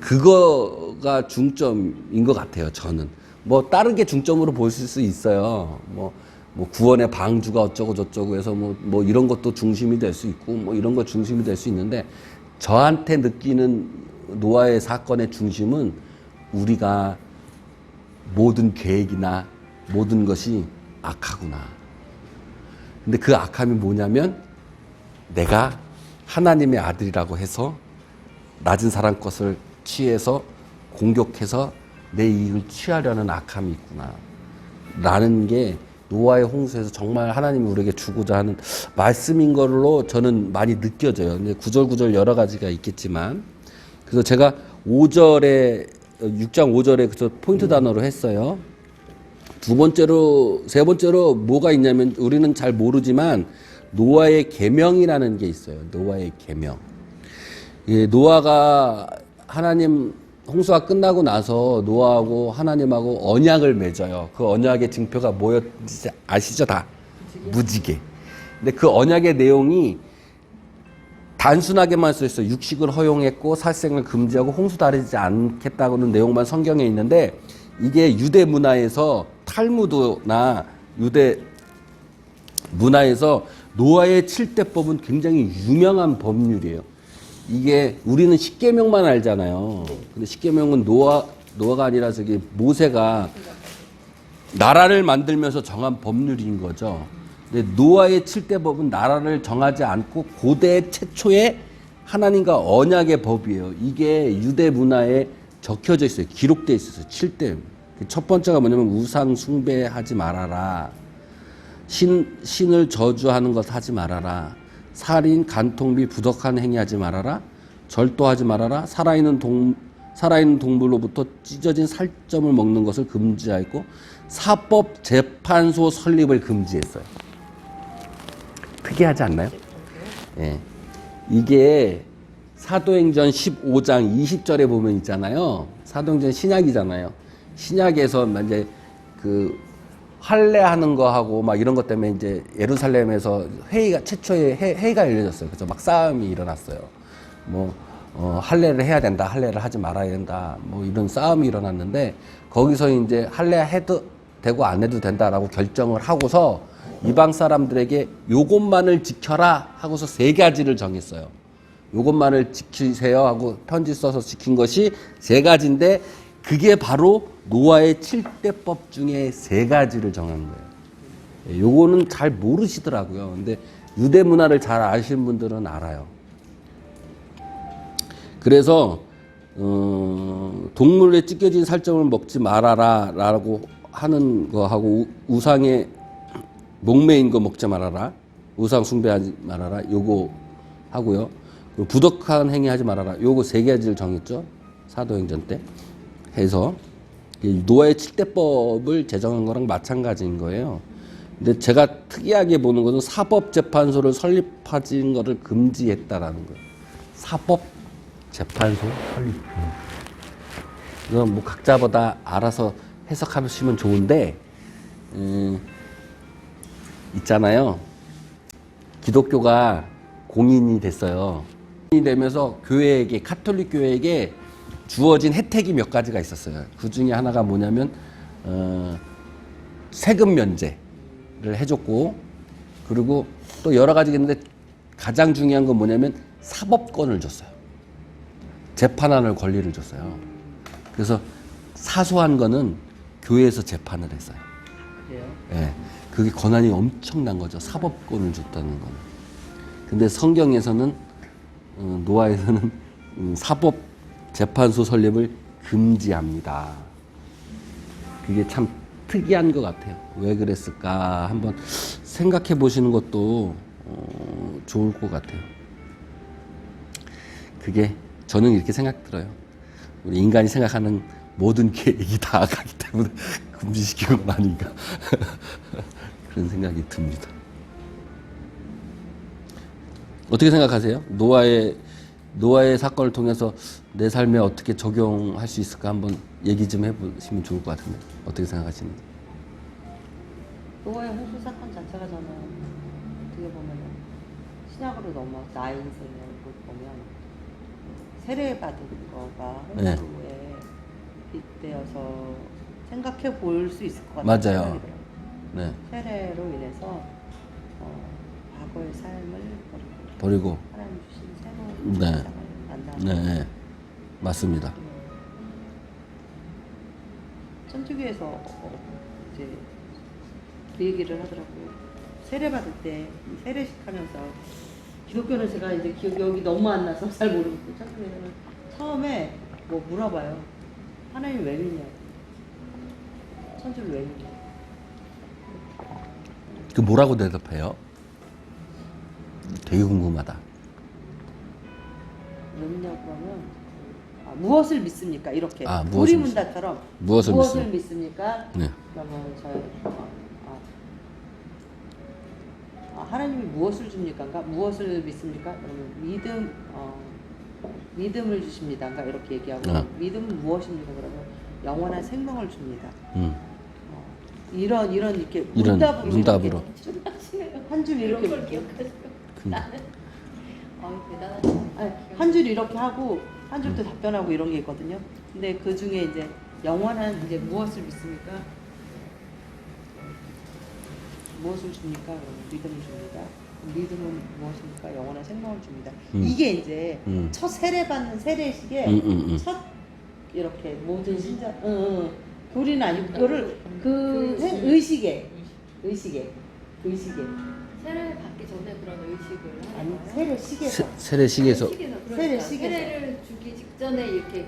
그거가 중점인 것 같아요, 저는. 뭐 다른 게 중점으로 보실 수 있어요. 뭐 구원의 방주가 어쩌고 저쩌고 해서 뭐 이런 것도 중심이 될 수 있고, 뭐 이런 거 중심이 될 수 있는데, 저한테 느끼는 노아의 사건의 중심은 우리가 모든 계획이나 모든 것이 악하구나. 근데 그 악함이 뭐냐면, 내가 하나님의 아들이라고 해서 낮은 사람 것을 취해서 공격해서 내 이익을 취하려는 악함이 있구나 라는 게 노아의 홍수에서 정말 하나님이 우리에게 주고자 하는 말씀인 걸로 저는 많이 느껴져요. 근데 구절구절 여러 가지가 있겠지만, 그래서 제가 6장 5절에 그래서 포인트 단어로 했어요. 세 번째로 뭐가 있냐면, 우리는 잘 모르지만 노아의 계명이라는 게 있어요. 노아의 계명. 예, 노아가 하나님 홍수가 끝나고 나서 노아하고 하나님하고 언약을 맺어요. 그 언약의 징표가 뭐였는지 아시죠? 다 무지개. 근데 그 언약의 내용이 단순하게만 써 있어요. 육식을 허용했고 살생을 금지하고 홍수 다루지 않겠다고는 내용만 성경에 있는데, 이게 유대 문화에서 탈무드나 유대 문화에서 노아의 7대법은 굉장히 유명한 법률이에요. 이게 우리는 십계명만 알잖아요. 근데 십계명은 노아가 아니라 저기 모세가 나라를 만들면서 정한 법률인 거죠. 근데 노아의 7대법은 나라를 정하지 않고 고대 최초의 하나님과 언약의 법이에요. 이게 유대 문화에 적혀져 있어요. 기록되어 있어요. 7대. 첫 번째가 뭐냐면 우상 숭배하지 말아라. 신을 저주하는 것 하지 말아라. 살인, 간통 및 부덕한 행위하지 말아라. 절도하지 말아라. 살아있는 동물로부터 찢어진 살점을 먹는 것을 금지하였고, 사법 재판소 설립을 금지했어요. 특이하지 않나요? 예. 이게 사도행전 15장 20절에 보면 있잖아요. 사도행전 신약이잖아요. 신약에서 이제 그 할례하는 거 하고 막 이런 것 때문에 이제 예루살렘에서 최초의 회의가 열려졌어요. 그래서 막 싸움이 일어났어요. 할례를 해야 된다, 할례를 하지 말아야 된다, 뭐 이런 싸움이 일어났는데, 거기서 이제 할례 해도 되고 안 해도 된다라고 결정을 하고서 이방 사람들에게 요것만을 지켜라 하고서 3가지를 정했어요. 요것만을 지키세요 하고 편지 써서 지킨 것이 3가지인데, 그게 바로 노아의 7대법 중에 3가지를 정한 거예요. 요거는 잘 모르시더라고요. 근데 유대 문화를 잘 아시는 분들은 알아요. 그래서 동물에 찢겨진 살점을 먹지 말아라 라고 하는 거하고, 우상의 목매인 거 먹지 말아라, 우상 숭배하지 말아라, 요거 하고요. 부덕한 행위 하지 말아라, 요거 3가지를 정했죠. 사도행전 때 해서 노아의 7대법을 제정한 거랑 마찬가지인 거예요. 근데 제가 특이하게 보는 것은 사법재판소를 설립하는 것을 금지했다라는 거예요. 사법재판소 설립. 이건 뭐 각자보다 알아서 해석하시면 좋은데, 있잖아요. 기독교가 공인이 됐어요. 공인이 되면서 교회에게, 카톨릭 교회에게 주어진 혜택이 몇 가지가 있었어요. 그 중에 하나가 뭐냐면 세금 면제를 해줬고, 그리고 또 여러 가지가 있는데 가장 중요한 건 뭐냐면 사법권을 줬어요. 재판하는 권리를 줬어요. 그래서 사소한 거는 교회에서 재판을 했어요. 그래요? 예, 그게 권한이 엄청난 거죠. 사법권을 줬다는 거는. 근데 성경에서는 노아에서는 사법 재판소 설립을 금지합니다. 그게 참 특이한 것 같아요. 왜 그랬을까 한번 생각해 보시는 것도 좋을 것 같아요. 그게 저는 이렇게 생각 들어요. 우리 인간이 생각하는 모든 계획이 다 악하기 때문에 금지시키는 건 아닌가 그런 생각이 듭니다. 어떻게 생각하세요? 노아의 노아의 사건을 통해서 내 삶에 어떻게 적용할 수 있을까 한번 얘기 좀 해보시면 좋을 것 같은데 어떻게 생각하시는지. 노아의 홍수 사건 자체가 저는 어떻게 보면 신약으로 넘어 나의 인생을 보면 세례받은 거가 네. 홍수에 빗대어서 생각해 볼 수 있을 것 같아요. 맞아요. 생각이 들어요. 네. 세례로 인해서 과거의 삶을 버리고. 하나님 주신 새로운 네. 세상을 만나는 네. 맞습니다. 천주교에서 이제 그 얘기를 하더라고요. 세례 받을 때 세례식 하면서 기독교는 제가 이제 기억이 너무 안 나서 잘 모르고 천주교는 처음에 뭐 물어봐요. 하나님 왜 믿냐? 천주를 왜 믿냐? 그 뭐라고 대답해요? 되게 궁금하다. 왜 믿냐고 그러면 무엇을 믿습니까? 이렇게 무엇을 우리문답처럼 무엇을 믿습니까? 네. 그러면 저희 하나님이 무엇을 줍니까? 무엇을 믿습니까? 그러면 믿음을 주십니다가 이렇게 얘기하고 믿음은 무엇입니까? 그러면 영원한 생명을 줍니다. 이런 이렇게 문답으로. 한 줄 이렇게 그런 걸 기억하세요. 나는 대단하다. 한 줄 이렇게 하고 한 줄도 답변하고 이런 게 있거든요. 근데 그 중에 이제 영원한 이제 무엇을 믿습니까? 무엇을 줍니까? 그러면 믿음을 줍니다. 믿음은 무엇입니까? 영원한 생명을 줍니다. 이게 이제 첫 세례 받는 세례식에 첫 이렇게 모든 신자 교리는 아니고 그거를 의식에 세례를 받기 전에 그런 의식을 아니 하는 거예요? 세례식에서 세례식에서 세례를 주기 직전에 이렇게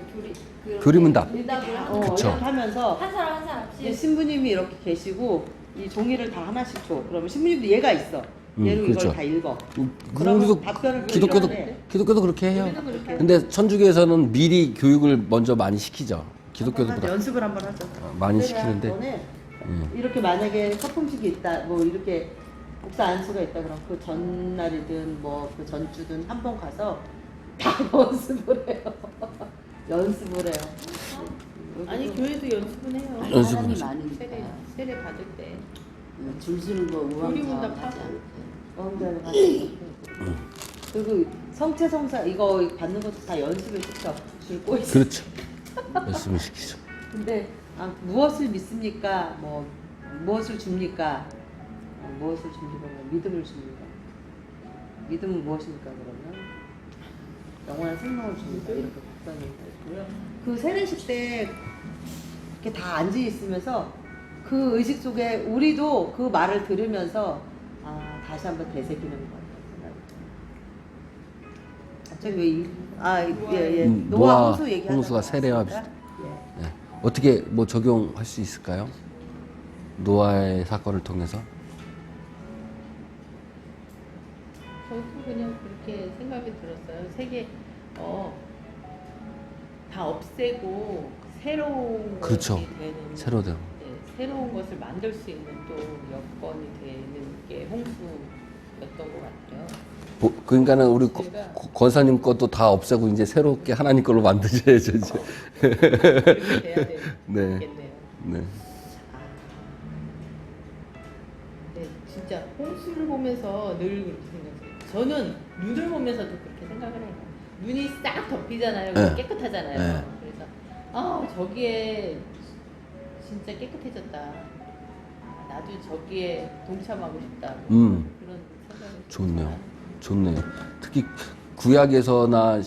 교리문답. 문답을 하는 그쵸. 이렇게 하면서 한 사람 한 이제 사람씩 신부님이 이렇게 계시고 이 종이를 다 하나씩 줘. 그러면 신부님도 얘가 있어. 얘로 그렇죠. 이걸 다 읽어. 우리도 그러면 답변을 기독교도 그렇게 해요. 우리도 그렇게 근데 천주교에서는 미리 교육을 먼저 많이 시키죠. 기독교도 연습을 한번 하죠. 많이 세례하기 시키는데. 전에 이렇게 만약에 서품식이 있다, 뭐 이렇게 목사 안수가 있다 그럼 그 전날이든 뭐 그 전주든 한 번 가서 다 연습을 해요. 연습을 해요. 아니 교회도 연습은 해요. 연습은 사람이 많으니까 세례 받을 때 줄 서는 거 교리문답 우왕좌왕 하지 하고. 우왕좌왕 하지. 그리고 성체성사 이거 받는 것도 다 연습을 시켜 줄 거 있어. 그렇죠. 연습을 시키죠. 근데 무엇을 믿습니까? 뭐 무엇을 줍니까? 무엇을 줍니까? 믿음을 줍니다. 믿음은 무엇입니까? 그러면 영원한 생명을 줍니다. 이렇게 답변을 했고요. 그 세례식 때 이렇게 다 앉아 있으면서 그 의식 속에 우리도 그 말을 들으면서 다시 한번 되새기는 것 같아요. 갑자기 왜 노아 홍수 얘기하다가 홍수가 세례와 왔습니다. 네. 어떻게 뭐 적용할 수 있을까요? 노아의 사건을 통해서. 저도 그냥 그렇게 생각이 들었어요. 세계 다 없애고 새로운 그렇죠. 것이 되는 새로대로. 새로운 것을 만들 수 있는 또 여건이 되는 게 홍수였던 것 같아요. 그러니까는 우리 제가- 권사님 것도 다 없애고 이제 새롭게 하나님 걸로 만드셔야죠 이제. 그렇게 돼야 네. 되겠네요. 네. 네, 진짜 홍수를 보면서 늘 그렇게 생각해요. 저는 눈을 보면서도 그렇게 생각을 해요. 눈이 싹 덮이잖아요. 네. 깨끗하잖아요. 네. 그래서 저기에 진짜 깨끗해졌다. 나도 저기에 동참하고 싶다. 그런 생각이 좋네요. 좋네요. 특히 구약에서나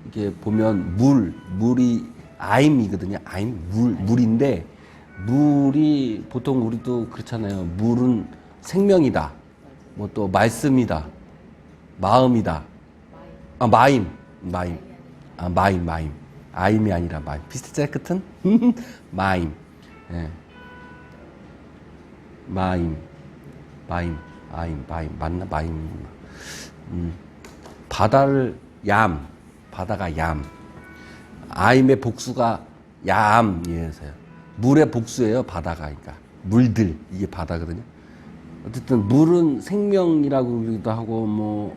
이게 보면 물이 아임이거든요. 아임 물인데 물이 보통 우리도 그렇잖아요. 물은 생명이다. 뭐 또 말씀이다. 마음이다. 마임. 아임이 아니라 마임. 비슷하잖아요, 끝은? 마임. 예. 마임. 맞나? 마임. 바다가 얌. 아임의 복수가 얌이에서요. 물의 복수예요, 바다가. 그러니까 물들, 이게 바다거든요. 어쨌든 물은 생명이라고 그러기도 하고 뭐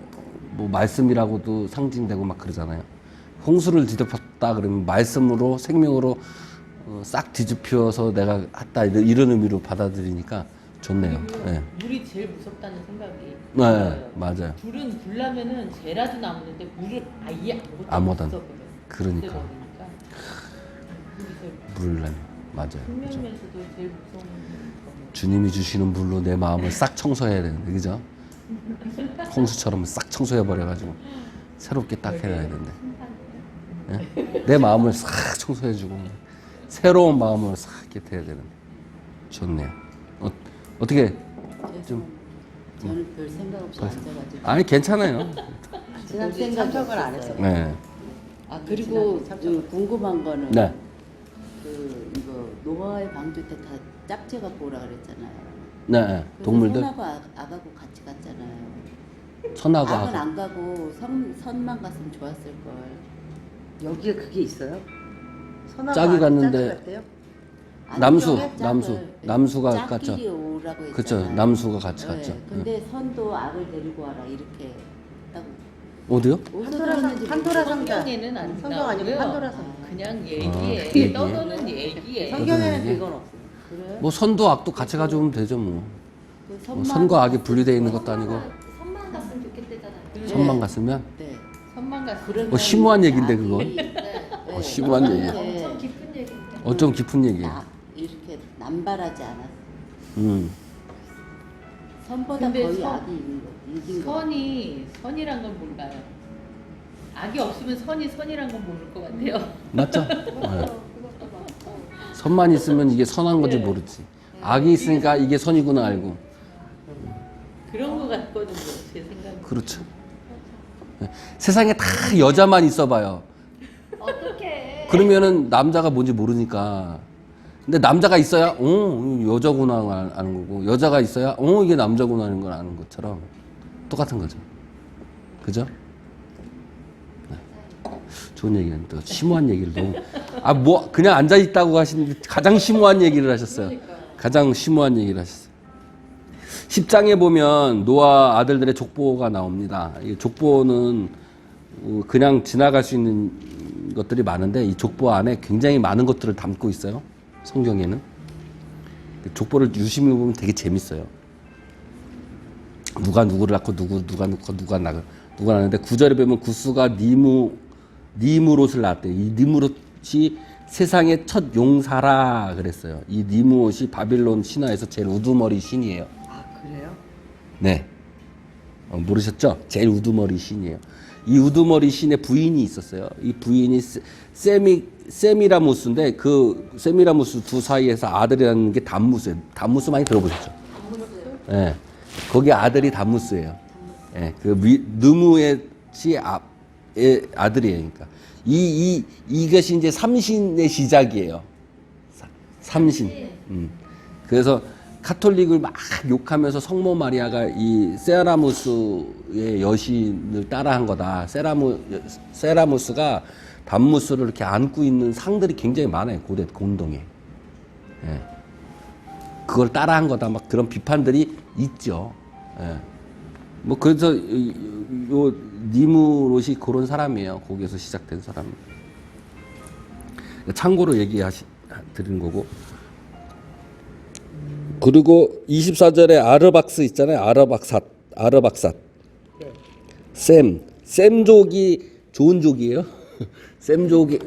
뭐 말씀이라고도 상징되고 막 그러잖아요. 홍수를 뒤덮었다 그러면 말씀으로 생명으로 싹 뒤집혀서 내가 했다 이런 의미로 받아들이니까 좋네요. 그리고 네. 물이 제일 무섭다는 생각이 네, 들어요. 맞아요. 불은 불나면은 죄라도 남는데 물은 아예 아무것도 아무것도 안- 없어. 그러니까. 물이 제일 물은 맞아요. 그죠? 생명면서도 제일 무서운 거예요. 주님이 주시는 물로 내 마음을 싹 청소해야 되는데, 그죠? 홍수처럼 싹 청소해 버려가지고 새롭게 딱 해야 되는데, 예? 내 마음을 싹 청소해주고 새로운 마음을 싹 이렇게 돼야 되는데, 좋네요. 어떻게 좀 저는 별 생각 없이 앉아가지고 아니 괜찮아요. 지난 참석을 안 했어요. 네, 아 그리고 그 궁금한 거는 네, 그 이거 노아의 방주 때 다 짝지어 갖고 오라 그랬잖아요. 네. 그래서 동물들 선하고 아가고 같이 갔잖아요. 선하고 악은 하고 안 가고 선만 갔으면 좋았을 걸. 여기에 그게 있어요? 선하고 짝이 아기 갔는데 짝이 갔대요? 남수, 짝을, 남수가 짝끼리 갔죠. 오라고 했잖아요. 그쵸, 남수가 같이 네, 갔죠. 근데 선도 악을 데리고 와라 이렇게 했다고. 어디요? 어디서 판도라 들었는지 판도라 상자. 성경에는 안 성경 아니고 나오고요. 판도라 상자. 그냥 얘기예요? 얘기에 떠도는 얘기에. 성경에는 얘기? 그건 없어요. 그래? 뭐 선도 악도 같이 가져오면 되죠 뭐. 그 뭐 선과 악이 분리되어 있는 것도 아니고 선만 갔으면 좋겠대잖아요. 선만 갔으면 네. 선만 갔어. 그러면 심오한 얘기인데, 악이- 그건. 네. 심오한 얘기. 네. 엄청 깊은 얘기인데. 어쩜 깊은 얘기예요. 이렇게 남발하지 않았어. 음. 선보다 근데 거의 선- 악이 이긴 거. 선이란 걸 몰라요. 악이 없으면 선이란 건 모를 것 같아요. 맞죠? 네. 그것도 맞고. 선만 있으면 이게 선한 건지 네. 모르지. 악이 있으니까 이게 선이구나 알고. 그런 것 같거든요. 제 생각에. 그렇죠. 네. 세상에 다 여자만 있어봐요. 어떻게? 그러면은 남자가 뭔지 모르니까. 근데 남자가 있어야 여자구나 아는 거고, 여자가 있어야 이게 남자구나 하는 걸 아는 것처럼 똑같은 거죠. 그죠? 네. 좋은 얘기는 또 심오한 얘기를 너무 그냥 앉아 있다고 하시는데 가장 심오한 얘기를 하셨어요. 가장 심오한 얘기를 하셨어요. 10장에 보면 노아 아들들의 족보가 나옵니다. 이 족보는 그냥 지나갈 수 있는 것들이 많은데 이 족보 안에 굉장히 많은 것들을 담고 있어요. 성경에는. 족보를 유심히 보면 되게 재밌어요. 누가 누구를 낳고 누가 낳는데 9절에 보면 구스가 니무롯을 낳았대요. 이 니무롯이 세상의 첫 용사라 그랬어요. 이 니무롯이 바빌론 신화에서 제일 우두머리 신이에요. 아 그래요? 네. 모르셨죠? 제일 우두머리 신이에요. 이 우두머리 신의 부인이 있었어요. 이 부인이 세미라무스인데 그 세미라무스 두 사이에서 아들이 낳는 게 담무스예요. 담무스 많이 들어보셨죠? 네. 거기 아들이 담무스예요. 네. 그 느무의 아들이에요. 그러니까 이것이 이제 삼신의 시작이에요. 삼신. 그래서 카톨릭을 막 욕하면서 성모 마리아가 이 세라무스의 여신을 따라한 거다. 세라무스가 담무스를 이렇게 안고 있는 상들이 굉장히 많아요. 고대 공동에. 예. 그걸 따라한 거다. 막 그런 비판들이 있죠. 예. 뭐 그래서 요 니무롯이 그런 사람이에요. 거기에서 시작된 사람. 참고로 드리는 거고. 그리고 24절에 아르박스 있잖아요. 아르박삿. 셈족이 좋은 족이에요. 셈족이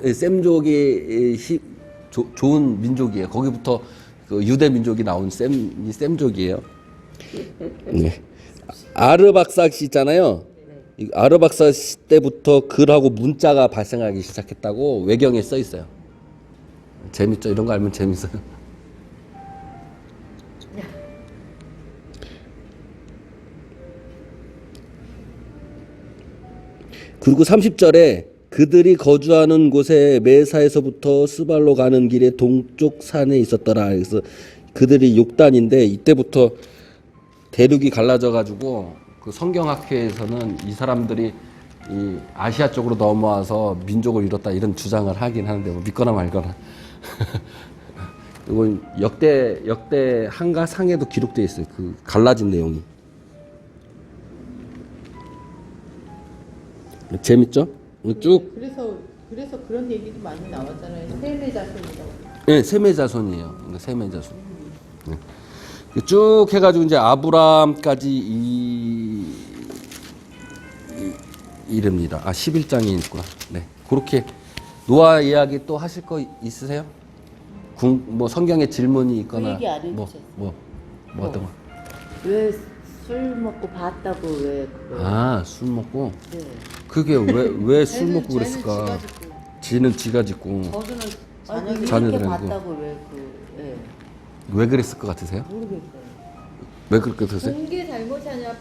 좋은 민족이에요. 거기부터 그 유대 민족이 나온 셈족이에요. 네. 아르박삿 있잖아요. 이 아르박삿 때부터 글하고 문자가 발생하기 시작했다고 외경에 써 있어요. 재밌죠? 이런 거 알면 재밌어요. 그리고 30절에 그들이 거주하는 곳에 메사에서부터 스발로 가는 길에 동쪽 산에 있었더라. 그래서 그들이 욕단인데 이때부터 대륙이 갈라져 가지고 그 성경학회에서는 이 사람들이 이 아시아 쪽으로 넘어와서 민족을 이뤘다 이런 주장을 하긴 하는데 뭐 믿거나 말거나. 이건 역대 한가 상에도 기록되어 있어요. 그 갈라진 내용이. 재밌죠? 쭉 그래서 그런 얘기도 많이 나왔잖아요. 셈의 자손이라고. 네, 셈의 자손이에요. 그러니까 셈의 자손. 네. 쭉 해가지고 이제 아브라함까지 이릅니다. 11장이 있구나. 네, 그렇게 노아 이야기 또 하실 거 있으세요? 뭐 성경에 질문이 있거나 그 얘기 안 해주셨어요. 뭐 어떤 거? 왜 술 먹고 봤다고 왜 그거? 술 먹고. 네. 그게 왜 술 쟤는- 먹고 쟤는 그랬을까? 지가 짓고, 지는 지가 짓고 저주는 아니 자녀들. 이렇게 자녀들한테. 봤다고 왜 예. 왜 그랬을 것 같으세요? 모르겠어요. 왜 그렇게 드세요? 공개 잘못이 아니라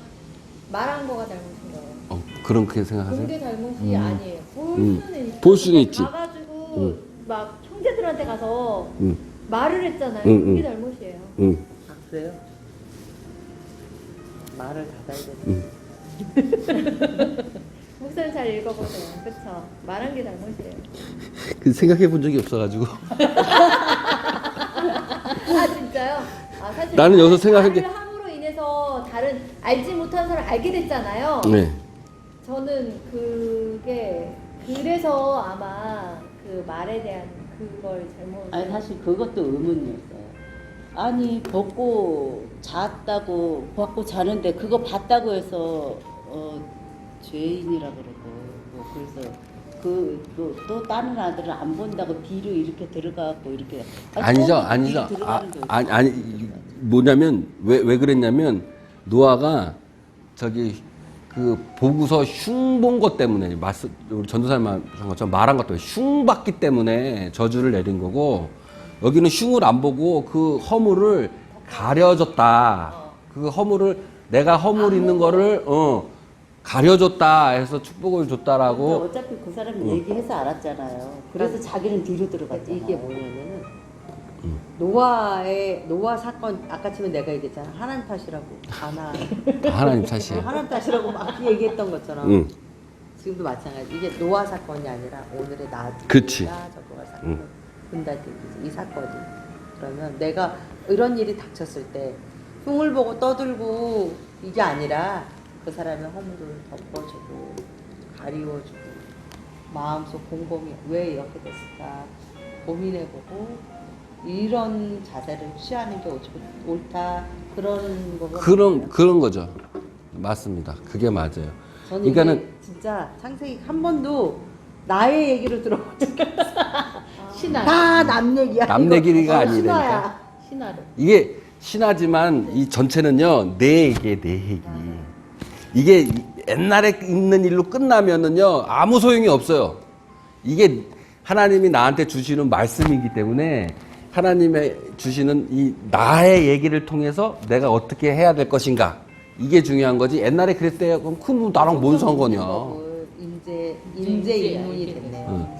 말한 거가 잘못인 거예요. 그렇게 생각하세요? 공개 잘못이 아니에요. 볼 음. 수는 있어. 볼 수는 있지. 가가지고 막 형제들한테 가서 응, 말을 했잖아요. 응, 그게 응. 잘못이에요. 응. 아 그래요? 말을 닫아야 되네. 목소리 잘 읽어보세요. 그쵸? 말한 게 잘못이에요. 그 생각해 본 적이 없어가지고. 아 진짜요? 아 사실 나는 여기서 생각한 게- 말을 함으로 인해서 다른 알지 못한 사람을 알게 됐잖아요. 네. 저는 그게 그래서 아마 그 말에 대한 그걸 잘못. 아니 사실 그것도 의문이었어요. 아니 벗고 잤다고 벗고 자는데 그거 봤다고 해서 죄인이라 그러고 뭐 그래서 또 다른 아들은 안 본다고 뒤로 이렇게 들어가고 이렇게 아니죠. 뒤로 들어가는 게 아니 뭐냐면 왜 그랬냐면 노아가 저기 그 보고서 흉 본 것 때문에 우리 전도사님 말한 것처럼 말한 것 때문에 흉 봤기 때문에 저주를 내린 거고, 여기는 흉을 안 보고 그 허물을 가려줬다. 그 허물을 내가 허물 있는 거를 가려줬다 해서 축복을 줬다라고. 어차피 그 사람이 얘기해서 알았잖아요. 그래서 자기는 뒤로 들어갔잖아요. 이게 뭐냐면은 노아 사건 아까 치면 내가 얘기했잖아. 하나님 탓이라고. 하나님 탓이에요. 하나님 탓이라고 막 얘기했던 것처럼 응. 지금도 마찬가지. 이게 노아 사건이 아니라 오늘의 나도. 그치. 저거가 사건. 분달되기 이 사건이. 그러면 내가 이런 일이 닥쳤을 때 흉을 보고 떠들고 이게 아니라 그 사람의 허물을 덮어주고 가리워주고 마음속 곰곰이 왜 이렇게 됐을까 고민해보고 이런 자세를 취하는 게 옳다 그런 거가 그런 거죠. 맞습니다. 그게 맞아요. 저는 그러니까는 이게 진짜 창세기 한 번도 나의 얘기를 들어본 적이 없어. 신화. 다 남 얘기야. 남 이거. 얘기가 아니라니까. 신화야. 신화로. 이게 신하지만 이 전체는요 내 얘기에 내 얘기. 이게 옛날에 있는 일로 끝나면은요 아무 소용이 없어요. 이게 하나님이 나한테 주시는 말씀이기 때문에 하나님의 주시는 이 나의 얘기를 통해서 내가 어떻게 해야 될 것인가, 이게 중요한 거지. 옛날에 그랬대요. 그럼 그럼 나랑 뭔 상관이야. 인재 인문이 됐네요.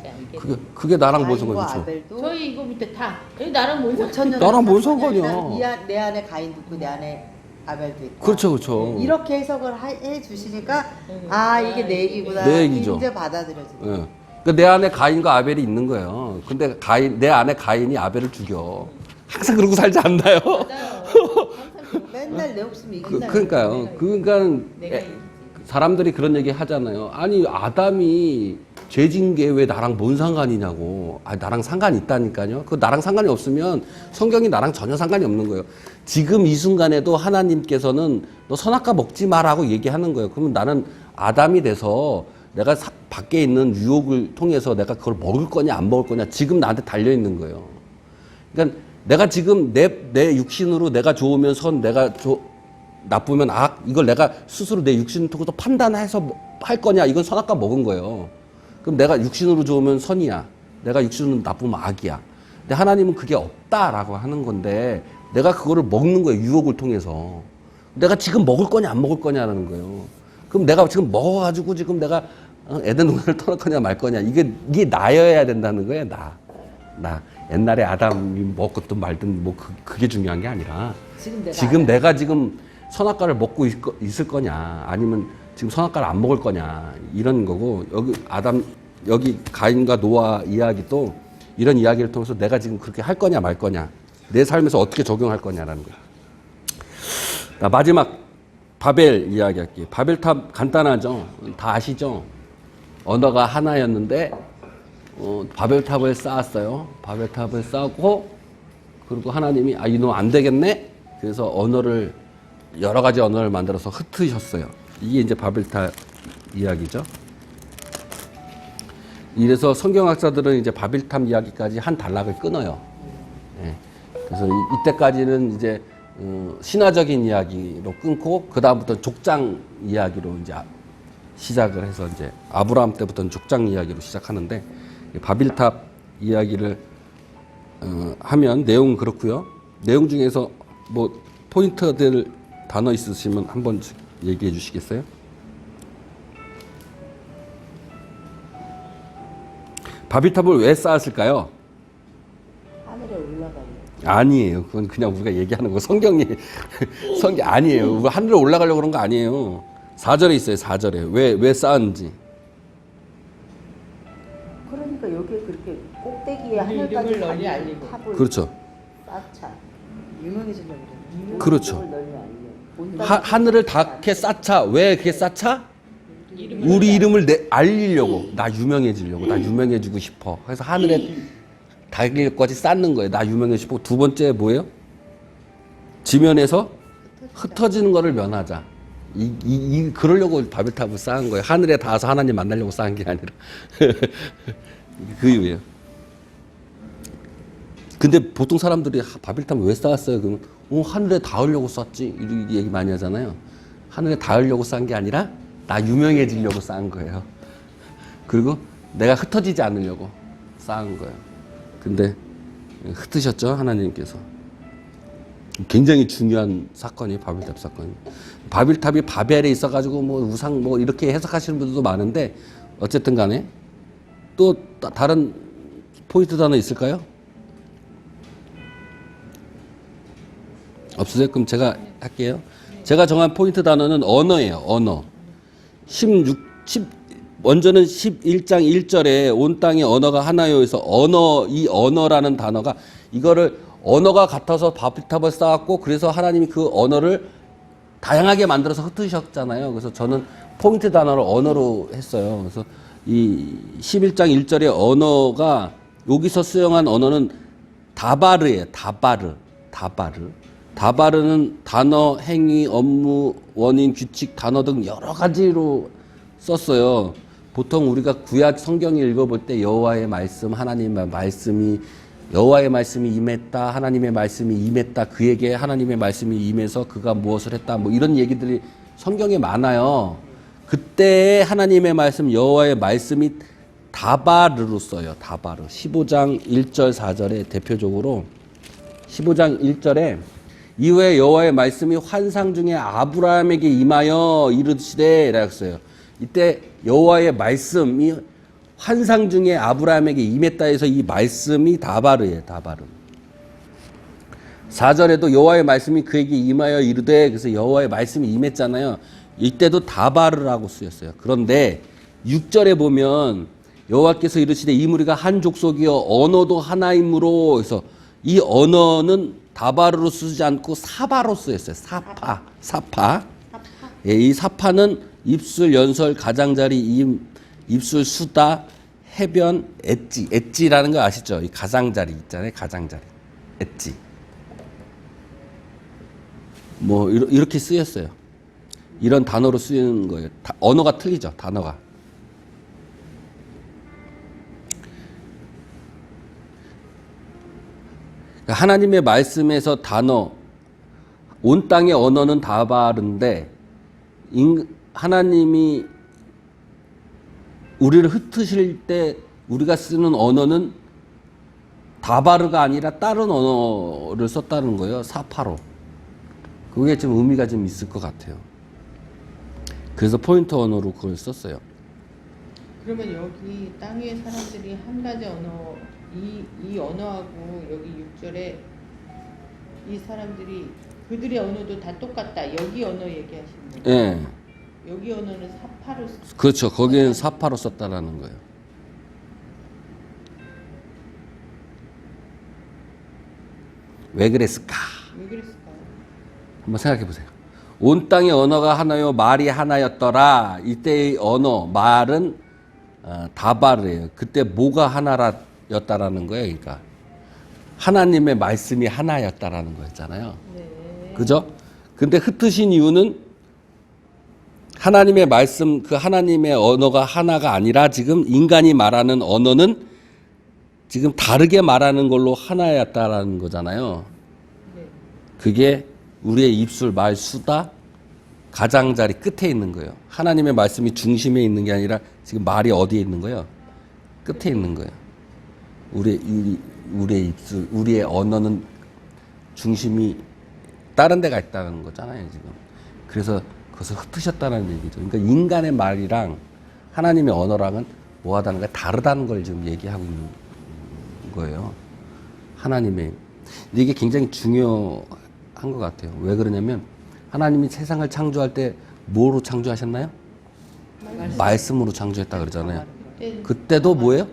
그게 나랑 뭔 상관이야. 가인과 그렇죠. 아벨도 저희 이거 밑에 다 나랑 뭔 상관? 5천 년 나랑 뭔 상관이야. 내 안에 가인도 있고 내 안에 아벨도 있고. 그렇죠, 그렇죠. 이렇게 해석을 해 주시니까 이게 내 얘기구나. 내 얘기죠. 이제 받아들여지네. 예. 그러니까 내 안에 가인과 아벨이 있는 거예요. 근데 내 안에 가인이 아벨을 죽여. 항상 그러고 살지 않나요? 맨날 내 목숨 이긴다. 그러니까요. 그러니까 내가 이기지. 사람들이 그런 얘기 하잖아요. 아니 아담이 죄진 게 왜 나랑 뭔 상관이냐고. 나랑 상관이 있다니까요. 그 나랑 상관이 없으면 성경이 나랑 전혀 상관이 없는 거예요. 지금 이 순간에도 하나님께서는 너 선악과 먹지 마라고 얘기하는 거예요. 그러면 나는 아담이 돼서 내가 밖에 있는 유혹을 통해서 내가 그걸 먹을 거냐 안 먹을 거냐 지금 나한테 달려 있는 거예요. 그러니까 내가 지금 내 육신으로 내가 좋으면 선, 내가 나쁘면 악, 이걸 내가 스스로 내 육신을 통해서 판단해서 할 거냐, 이건 선악과 먹은 거예요. 그럼 내가 육신으로 좋으면 선이야, 내가 육신으로 나쁘면 악이야. 근데 하나님은 그게 없다라고 하는 건데 내가 그거를 먹는 거예요, 유혹을 통해서. 내가 지금 먹을 거냐 안 먹을 거냐라는 거예요. 그럼 내가 지금 먹어가지고 지금 내가 에덴 동산을 떠날 거냐 말 거냐, 이게 나여야 된다는 거예요. 나 옛날에 아담이 먹었든 말든 뭐 그게 중요한 게 아니라 지금 내가 지금 선악과를 먹고 있을 거냐 아니면 지금 선악과를 안 먹을 거냐, 이런 거고. 여기 가인과 노아 이야기도 이런 이야기를 통해서 내가 지금 그렇게 할 거냐 말 거냐, 내 삶에서 어떻게 적용할 거냐라는 거예요. 마지막 바벨 이야기할게요. 바벨탑 간단하죠? 다 아시죠? 언어가 하나였는데 바벨탑을 쌓았어요. 바벨탑을 쌓고 그리고 하나님이 이놈 안 되겠네. 그래서 여러 가지 언어를 만들어서 흩으셨어요. 이게 이제 바벨탑 이야기죠. 이래서 성경학자들은 이제 바벨탑 이야기까지 한 단락을 끊어요. 예. 그래서 이때까지는 이제 신화적인 이야기로 끊고 그 다음부터 족장 이야기로 이제 시작을 해서 이제 아브라함 때부터는 족장 이야기로 시작하는데 바벨탑 이야기를 하면 내용은 그렇고요. 내용 중에서 뭐 포인트들 단어 있으시면 한번 얘기해 주시겠어요? 바벨탑을 왜 쌓았을까요? 하늘에 올라가요. 아니에요. 그건 그냥 우리가 얘기하는 거. 성경 아니에요. 하늘에 올라가려고 그런 거 아니에요. 4절에 있어요. 4절에. 왜 쌓았는지. 그러니까 여기에 그렇게 꼭대기에 이름을 하늘까지 널리 가는 알리고. 탑을 그렇죠. 쌓자. 유명해지려고 그래요. 그렇죠. 이름을 널리 알려. 하늘을 닿게 쌓자. 왜 그게 쌓자? 우리 이름을 알리려고. 나 유명해지려고. 나 유명해지고 싶어. 그래서 하늘에 닿을 것까지 쌓는 거예요. 나 유명해지고. 두 번째 뭐예요? 지면에서 흩어지는 거를 면하자. 그러려고 바벨탑을 쌓은 거예요. 하늘에 닿아서 하나님 만나려고 쌓은 게 아니라. 그 이유예요. 근데 보통 사람들이 바벨탑을 왜 쌓았어요? 그러면 하늘에 닿으려고 쌓지. 이렇게 얘기 많이 하잖아요. 하늘에 닿으려고 쌓은 게 아니라 나 유명해지려고 쌓은 거예요. 그리고 내가 흩어지지 않으려고 쌓은 거예요. 근데 흩으셨죠, 하나님께서. 굉장히 중요한 사건이 바벨탑 사건이. 바벨탑이 바벨에 있어가지고 뭐 우상 뭐 이렇게 해석하시는 분들도 많은데 어쨌든 간에 또 다른 포인트 단어 있을까요? 없으세요? 그럼 제가 할게요. 제가 정한 포인트 단어는 언어예요. 언어. 먼저는 11장 1절에 온 땅의 언어가 하나요에서 이 언어라는 단어가 이거를 언어가 같아서 바벨탑을 쌓았고 그래서 하나님이 그 언어를 다양하게 만들어서 흩으셨잖아요. 그래서 저는 포인트 단어를 언어로 했어요. 그래서 이 11장 1절의 언어가 여기서 수용한 언어는 다바르예요. 다바르는 단어, 행위, 업무, 원인, 규칙, 단어 등 여러 가지로 썼어요. 보통 우리가 구약 성경을 읽어볼 때 여호와의 말씀, 하나님의 말씀이 여호와의 말씀이 임했다, 하나님의 말씀이 임했다, 그에게 하나님의 말씀이 임해서 그가 무엇을 했다, 뭐 이런 얘기들이 성경에 많아요. 그때 하나님의 말씀, 여호와의 말씀이 다바르로 써요. 다바르. 15장 1절 4절에 대표적으로 15장 1절에 이후에 여호와의 말씀이 환상 중에 아브라함에게 임하여 이르시되 라고 써요. 이때 여호와의 말씀이 환상 중에 아브라함에게 임했다 해서 이 말씀이 다바르예요. 다바르. 4절에도 여호와의 말씀이 그에게 임하여 이르되 그래서 여호와의 말씀이 임했잖아요. 이때도 다바르라고 쓰였어요. 그런데 6절에 보면 여호와께서 이르시되 이 무리가 한 족속이여 언어도 하나이므로 해서 이 언어는 다바르로 쓰지 않고 사바로 쓰였어요. 사파. 예, 이 사파는 입술, 연설, 가장자리, 입술, 수다, 해변, 엣지라는 거 아시죠? 이 가장자리 있잖아요. 가장자리. 엣지. 뭐 이렇게 쓰였어요. 이런 단어로 쓰이는 거예요. 언어가 틀리죠. 단어가. 하나님의 말씀에서 단어, 온 땅의 언어는 다바르인데 하나님이 우리를 흩으실 때 우리가 쓰는 언어는 다바르가 아니라 다른 언어를 썼다는 거예요. 사파로. 그게 좀 의미가 좀 있을 것 같아요. 그래서 포인트 언어로 그걸 썼어요. 그러면 여기 땅 위의 사람들이 한 가지 언어, 이 언어하고 여기 6절에 이 사람들이 그들의 언어도 다 똑같다. 여기 언어 얘기하시는 거예요. 예. 여기 언어는 사파로 그렇죠. 거기는 사파로 썼다라는 거예요. 왜 그랬을까? 왜 그랬을까요? 한번 생각해 보세요. 온 땅의 언어가 하나요, 말이 하나였더라. 이때의 언어, 말은 다발이에요. 그때 뭐가 하나였다라는 거예요. 그러니까 하나님의 말씀이 하나였다라는 거였잖아요. 네. 그죠? 근데 흩으신 이유는 하나님의 말씀, 그 하나님의 언어가 하나가 아니라 지금 인간이 말하는 언어는 지금 다르게 말하는 걸로 하나였다라는 거잖아요. 네. 그게 우리의 입술 말수다 가장자리 끝에 있는 거예요. 하나님의 말씀이 중심에 있는 게 아니라 지금 말이 어디에 있는 거예요? 끝에 있는 거예요. 우리의 입술, 우리의 언어는 중심이 다른 데가 있다는 거잖아요, 지금. 그래서 그것을 흩으셨다는 얘기죠. 그러니까 인간의 말이랑 하나님의 언어랑은 뭐하다는 게 다르다는 걸 지금 얘기하고 있는 거예요. 하나님의. 근데 이게 굉장히 중요한 것 같아요. 왜 그러냐면 하나님이 세상을 창조할 때 뭐로 창조하셨나요? 말씀으로 창조했다 그러잖아요. 그때도 뭐예요?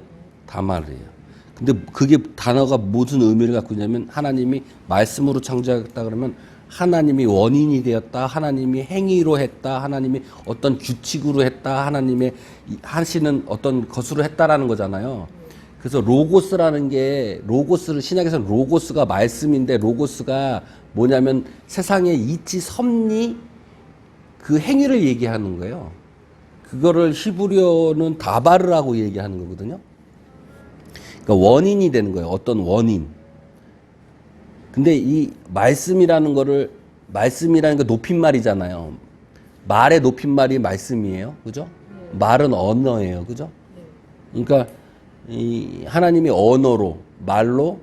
다말이에요. 근데 그게 단어가 무슨 의미를 갖고 있냐면 하나님이 말씀으로 창조했다 그러면 하나님이 원인이 되었다, 하나님이 행위로 했다, 하나님이 어떤 규칙으로 했다, 하나님의 하시는 어떤 것으로 했다라는 거잖아요. 그래서 로고스라는 게, 로고스를 신약에서는 로고스가 말씀인데 로고스가 뭐냐면 세상의 이치 섭리 그 행위를 얘기하는 거예요. 그거를 히브리어는 다바르라고 얘기하는 거거든요. 그러니까 원인이 되는 거예요. 어떤 원인. 근데 이 말씀이라는 거를, 말씀이라는 게 높임말이잖아요. 말의 높임말이 말씀이에요. 그죠? 말은 언어예요. 그죠? 그러니까 이 하나님이 언어로, 말로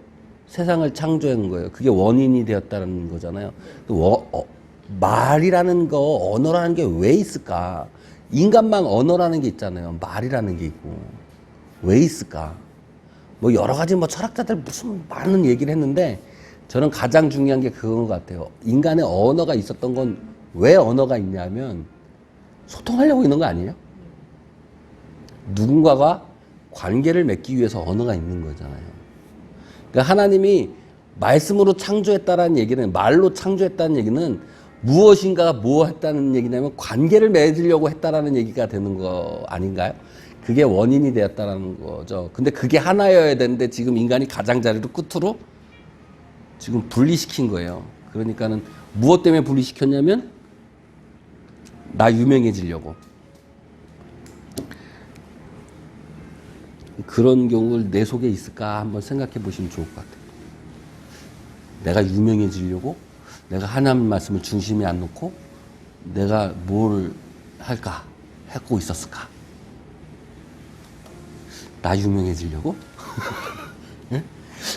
세상을 창조한 거예요. 그게 원인이 되었다는 거잖아요. 말이라는 거, 언어라는 게 왜 있을까? 인간만 언어라는 게 있잖아요. 말이라는 게 있고. 왜 있을까? 뭐 여러 가지 뭐 철학자들 무슨 많은 얘기를 했는데 저는 가장 중요한 게 그건 것 같아요. 인간의 언어가 있었던 건 왜 언어가 있냐면 소통하려고 있는 거 아니에요? 누군가가 관계를 맺기 위해서 언어가 있는 거잖아요. 그러니까 하나님이 말씀으로 창조했다라는 얘기는, 말로 창조했다는 얘기는 무엇인가가 뭐 했다는 얘기냐면 관계를 맺으려고 했다라는 얘기가 되는 거 아닌가요? 그게 원인이 되었다라는 거죠. 근데 그게 하나여야 되는데 지금 인간이 가장자리로 끝으로 지금 분리시킨 거예요. 그러니까는 무엇 때문에 분리시켰냐면 나 유명해지려고. 그런 경우를 내 속에 있을까 한번 생각해 보시면 좋을 것 같아요. 내가 유명해지려고 내가 하나님 말씀을 중심에 안 놓고 내가 뭘 할까 하고 있었을까? 나 유명해지려고? 예?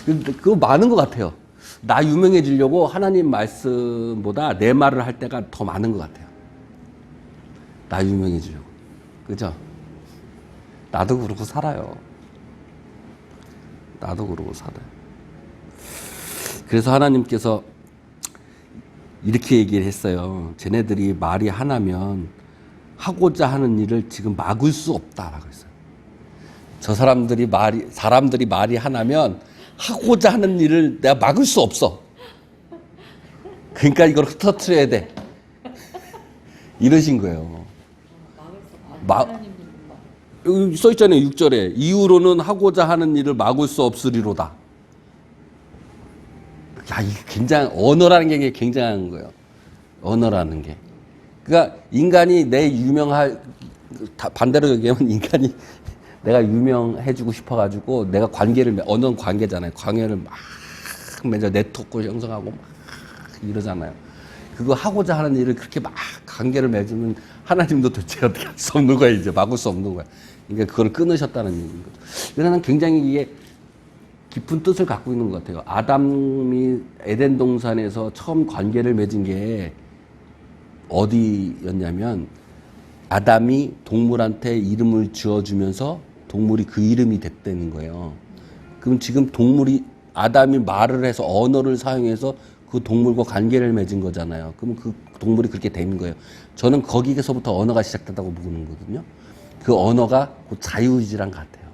그거 많은 것 같아요. 나 유명해지려고 하나님 말씀보다 내 말을 할 때가 더 많은 것 같아요. 나 유명해지려고. 그죠? 나도 그러고 살아요. 나도 그러고 살아요. 그래서 하나님께서 이렇게 얘기를 했어요. 쟤네들이 말이 하나면 하고자 하는 일을 지금 막을 수 없다라고 했어요. 저 사람들이 말이 하나면 하고자 하는 일을 내가 막을 수 없어. 그러니까 이걸 흩어뜨려야 돼. 이러신 거예요. 여기 써 있잖아요. 6절에. 이후로는 하고자 하는 일을 막을 수 없으리로다. 야, 이게 언어라는 게 굉장한 거예요. 언어라는 게. 그러니까 인간이 반대로 얘기하면 인간이 내가 유명해지고 싶어가지고 내가 언어는 관계잖아요. 관계를 막 맺어 네트워크를 형성하고 막 이러잖아요. 그거 하고자 하는 일을 그렇게 막 관계를 맺으면 하나님도 도대체 어떻게 할 수 없는 거야, 이제. 막을 수 없는 거야. 그러니까 그걸 끊으셨다는 얘기인 거죠. 그래서 나는 굉장히 이게 깊은 뜻을 갖고 있는 것 같아요. 아담이 에덴 동산에서 처음 관계를 맺은 게 어디였냐면 아담이 동물한테 이름을 지어주면서 동물이 그 이름이 됐다는 거예요. 그럼 지금 아담이 말을 해서 언어를 사용해서 그 동물과 관계를 맺은 거잖아요. 그럼 그 동물이 그렇게 된 거예요. 저는 거기서부터 언어가 시작됐다고 보는 거거든요. 그 언어가 그 자유의지랑 같아요.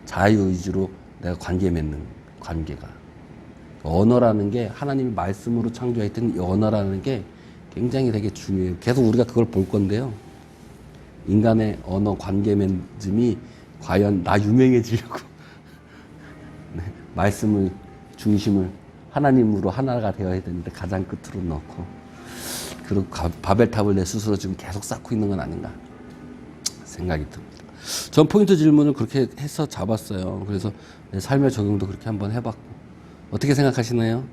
자유의지로 내가 관계 맺는 관계가. 언어라는 게 하나님이 말씀으로 창조했던 이 언어라는 게 굉장히 되게 중요해요. 계속 우리가 그걸 볼 건데요. 인간의 언어 관계맺음이 과연 나 유명해지려고 네, 말씀을 중심을 하나님으로 하나가 되어야 되는데 가장 끝으로 넣고 그리고 바벨탑을 내 스스로 지금 계속 쌓고 있는 건 아닌가 생각이 듭니다. 전 포인트 질문을 그렇게 해서 잡았어요. 그래서 내 삶의 적용도 그렇게 한번 해봤고 어떻게 생각하시나요?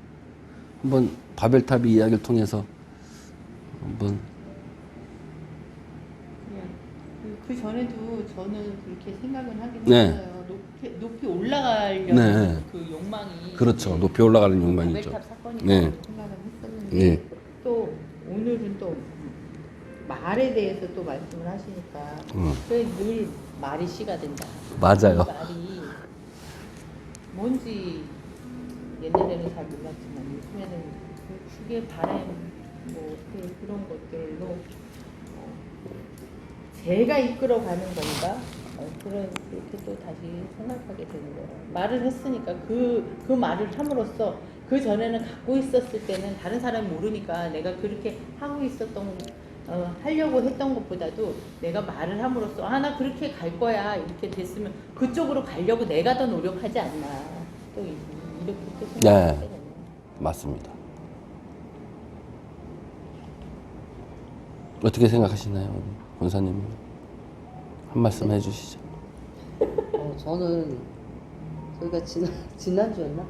한번 바벨탑의 이야기를 통해서 한번 그냥 그 전에도 저는 그렇게 생각을 하긴 네. 했어요. 높이 올라가려는 네. 그 욕망이 그렇죠. 높이 올라가는 욕망이죠. 바벨탑 사건이 네. 생각을 했었는데 네. 또 오늘은 또 말에 대해서 또 말씀을 하시니까 그래 늘 말이 씨가 된다. 맞아요. 그 말이 뭔지 옛날에는 잘 몰랐지만 요즘에는 그게 바람 뭐 그런 것들로 제가 이끌어가는 건가? 그렇게 또 다시 생각하게 되는 거예요. 말을 했으니까 그 말을 함으로써 그 전에는 갖고 있었을 때는 다른 사람이 모르니까 내가 그렇게 하고 있었던 하려고 했던 것보다도 내가 말을 함으로써 나 그렇게 갈 거야 이렇게 됐으면 그쪽으로 가려고 내가 더 노력하지 않나 또 이렇게 또 생각하게 되네요. 맞습니다. 어떻게 생각하시나요, 권사님? 한 말씀 해주시죠. 저는 저희가 지난주였나?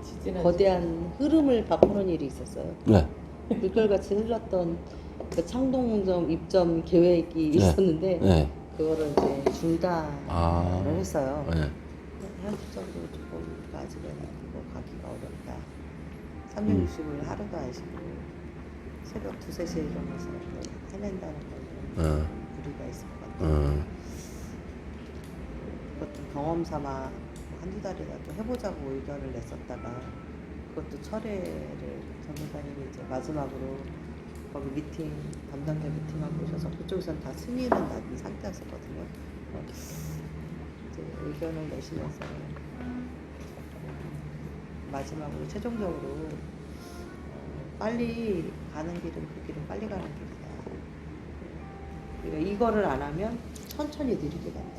지지난 거대한 흐름을 바꾸는 일이 있었어요. 네. 물결같이 흘렀던 그 창동점 입점 계획이 네. 있었는데 네. 그거를 이제 중단을 했어요. 네. 현실적으로 조금 아직은 그거 가기가 어렵다. 360을 하루도 안 쉬고 새벽 2, 3시에 일어나서 해낸다는 거는 무리가 있을 것 같아요. 그것도 경험 삼아 한두 달이라도 해보자고 의견을 냈었다가 그것도 철회를 전무사님이 이제 마지막으로 거기 미팅 담당자 미팅하고 오셔서 그쪽에서는 다 승인은 난 상태였었거든요. 이제 의견을 내시면서 마지막으로 최종적으로 빨리 가는 길은 그 길은 빨리 가는 길이다. 그러니까 이거를 안 하면 천천히 느리게 간다.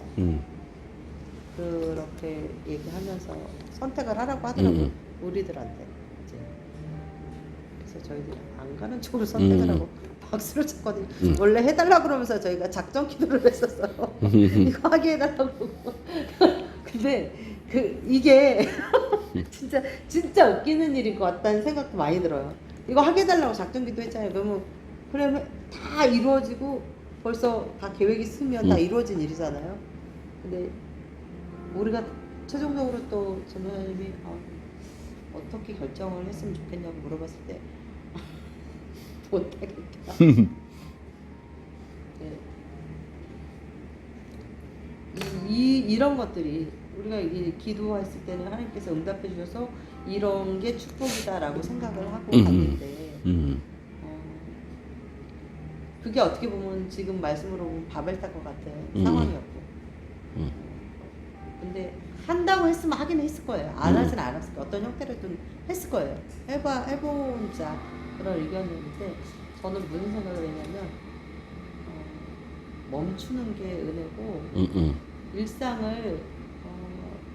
그렇게 얘기하면서 선택을 하라고 하더라고요. 우리들한테 이제. 그래서 저희들이 안 가는 쪽으로 선택을 하고 박수를 쳤거든요. 원래 해달라고 그러면서 저희가 작전 기도를 했었어요. 이거 하게 해달라고. 근데 이게 진짜 웃기는 일인 것 같다는 생각도 많이 들어요. 이거 하게 해달라고 작전 기도 했잖아요. 그러면 다 이루어지고 벌써 다 계획이 있으면 다 이루어진 일이잖아요. 근데 우리가 최종적으로 또 전도사님이 어떻게 결정을 했으면 좋겠냐고 물어봤을 때 못하겠다. 네. 이런 것들이 우리가 기도했을 때는 하나님께서 응답해 주셔서 이런 게 축복이다라고 생각을 하고 갔는데 그게 어떻게 보면 지금 말씀으로 보면 바벨탑과 같은 상황이었고 근데 한다고 했으면 하긴 했을 거예요. 안 하진 않았을 거예요. 어떤 형태로든 했을 거예요. 해보자 그런 의견이었는데 저는 무슨 생각을 했냐면 멈추는 게 은혜고 일상을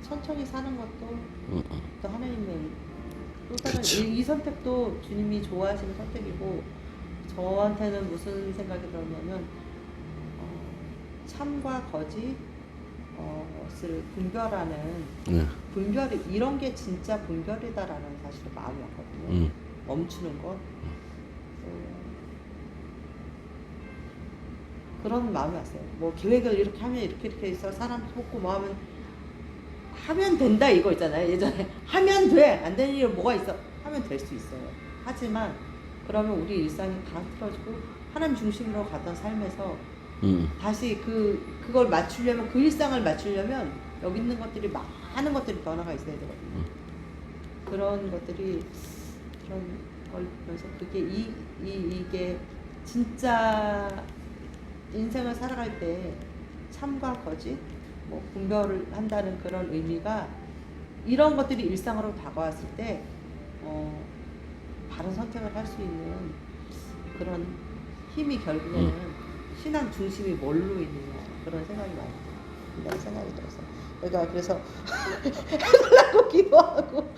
천천히 사는 것도 또 하나님의 또 다른 이 선택도 주님이 좋아하시는 선택이고 저한테는 무슨 생각이 들었냐면 참과 거짓 을 분별하는 분별이 이런 게 진짜 분별이다라는 사실을 마음이 왔거든요. 멈추는 것 그런 마음이 왔어요. 뭐 계획을 이렇게 하면 이렇게 해서 사람 뽑고 뭐 하면 된다 이거 있잖아요. 예전에 하면 돼 안 되는 일 뭐가 있어 하면 될 수 있어요. 하지만 그러면 우리 일상이 다 틀어지고 하나님 중심으로 가던 삶에서 다시 그걸 맞추려면 그 일상을 맞추려면 여기 있는 것들이 많은 것들이 변화가 있어야 되거든요. 그런 것들이 그런 걸 보면서 그게 이게 진짜 인생을 살아갈 때 참과 거짓 뭐 분별을 한다는 그런 의미가 이런 것들이 일상으로 다가왔을 때 바른 선택을 할 수 있는 그런 힘이 결국에는 신앙 중심이 뭘로 있느냐 그런 생각이 많이 든다는 생각이 들어서 그러니까 그래서 해달라고 기도하고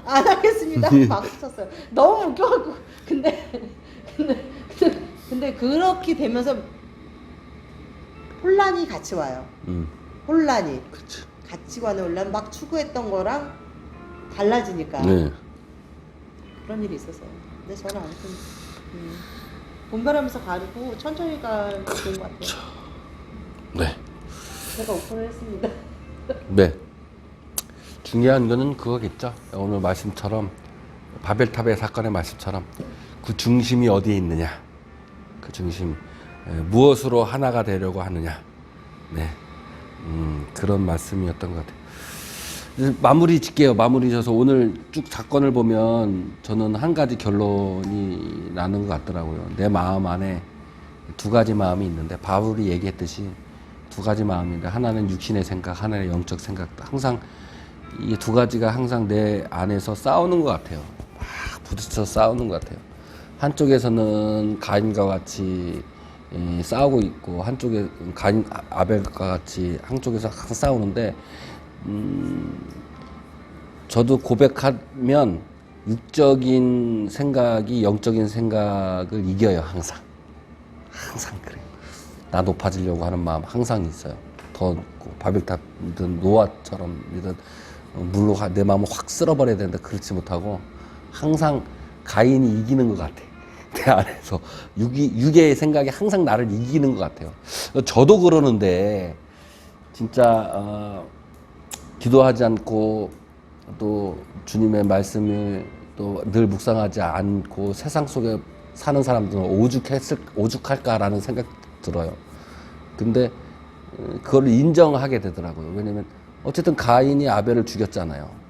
안 하겠습니다 박수 쳤어요. 너무 웃겨갖고 근데 그렇게 되면서 혼란이 같이 와요. 혼란이 그치. 가치관의 혼란 막 추구했던 거랑 달라지니까 네. 그런 일이 있었어요. 근데 저는 아무튼 분발하면서 가리고 천천히 가는 게 좋은 것 같아요. 네. 제가 오픈을 했습니다. 네. 중요한 거는 그거겠죠. 오늘 말씀처럼 바벨탑의 사건의 말씀처럼 그 중심이 어디에 있느냐. 그 중심 무엇으로 하나가 되려고 하느냐. 네. 그런 말씀이었던 것 같아요. 이제 마무리 짓게요. 마무리 져서 오늘 쭉 사건을 보면 저는 한 가지 결론이 나는 것 같더라고요. 내 마음 안에 두 가지 마음이 있는데 바울이 얘기했듯이 두 가지 마음인데 하나는 육신의 생각, 하나는 영적 생각. 항상 이 두 가지가 항상 내 안에서 싸우는 것 같아요. 막 부딪혀 싸우는 것 같아요. 한쪽에서는 가인과 같이 싸우고 있고 한쪽에 가인 아벨과 같이 한쪽에서 항상 싸우는데 저도 고백하면 육적인 생각이 영적인 생각을 이겨요. 항상 그래요. 나 높아지려고 하는 마음 항상 있어요. 더 바벨탑이든 노아처럼이든 물로 내 마음을 확 쓸어버려야 되는데 그렇지 못하고 항상 가인이 이기는 것 같아. 내 안에서 육의 생각이 항상 나를 이기는 것 같아요. 저도 그러는데 진짜 기도하지 않고 또 주님의 말씀을 또 늘 묵상하지 않고 세상 속에 사는 사람들은 오죽할까라는 생각 들어요. 근데 그걸 인정하게 되더라고요. 왜냐면 어쨌든 가인이 아벨을 죽였잖아요.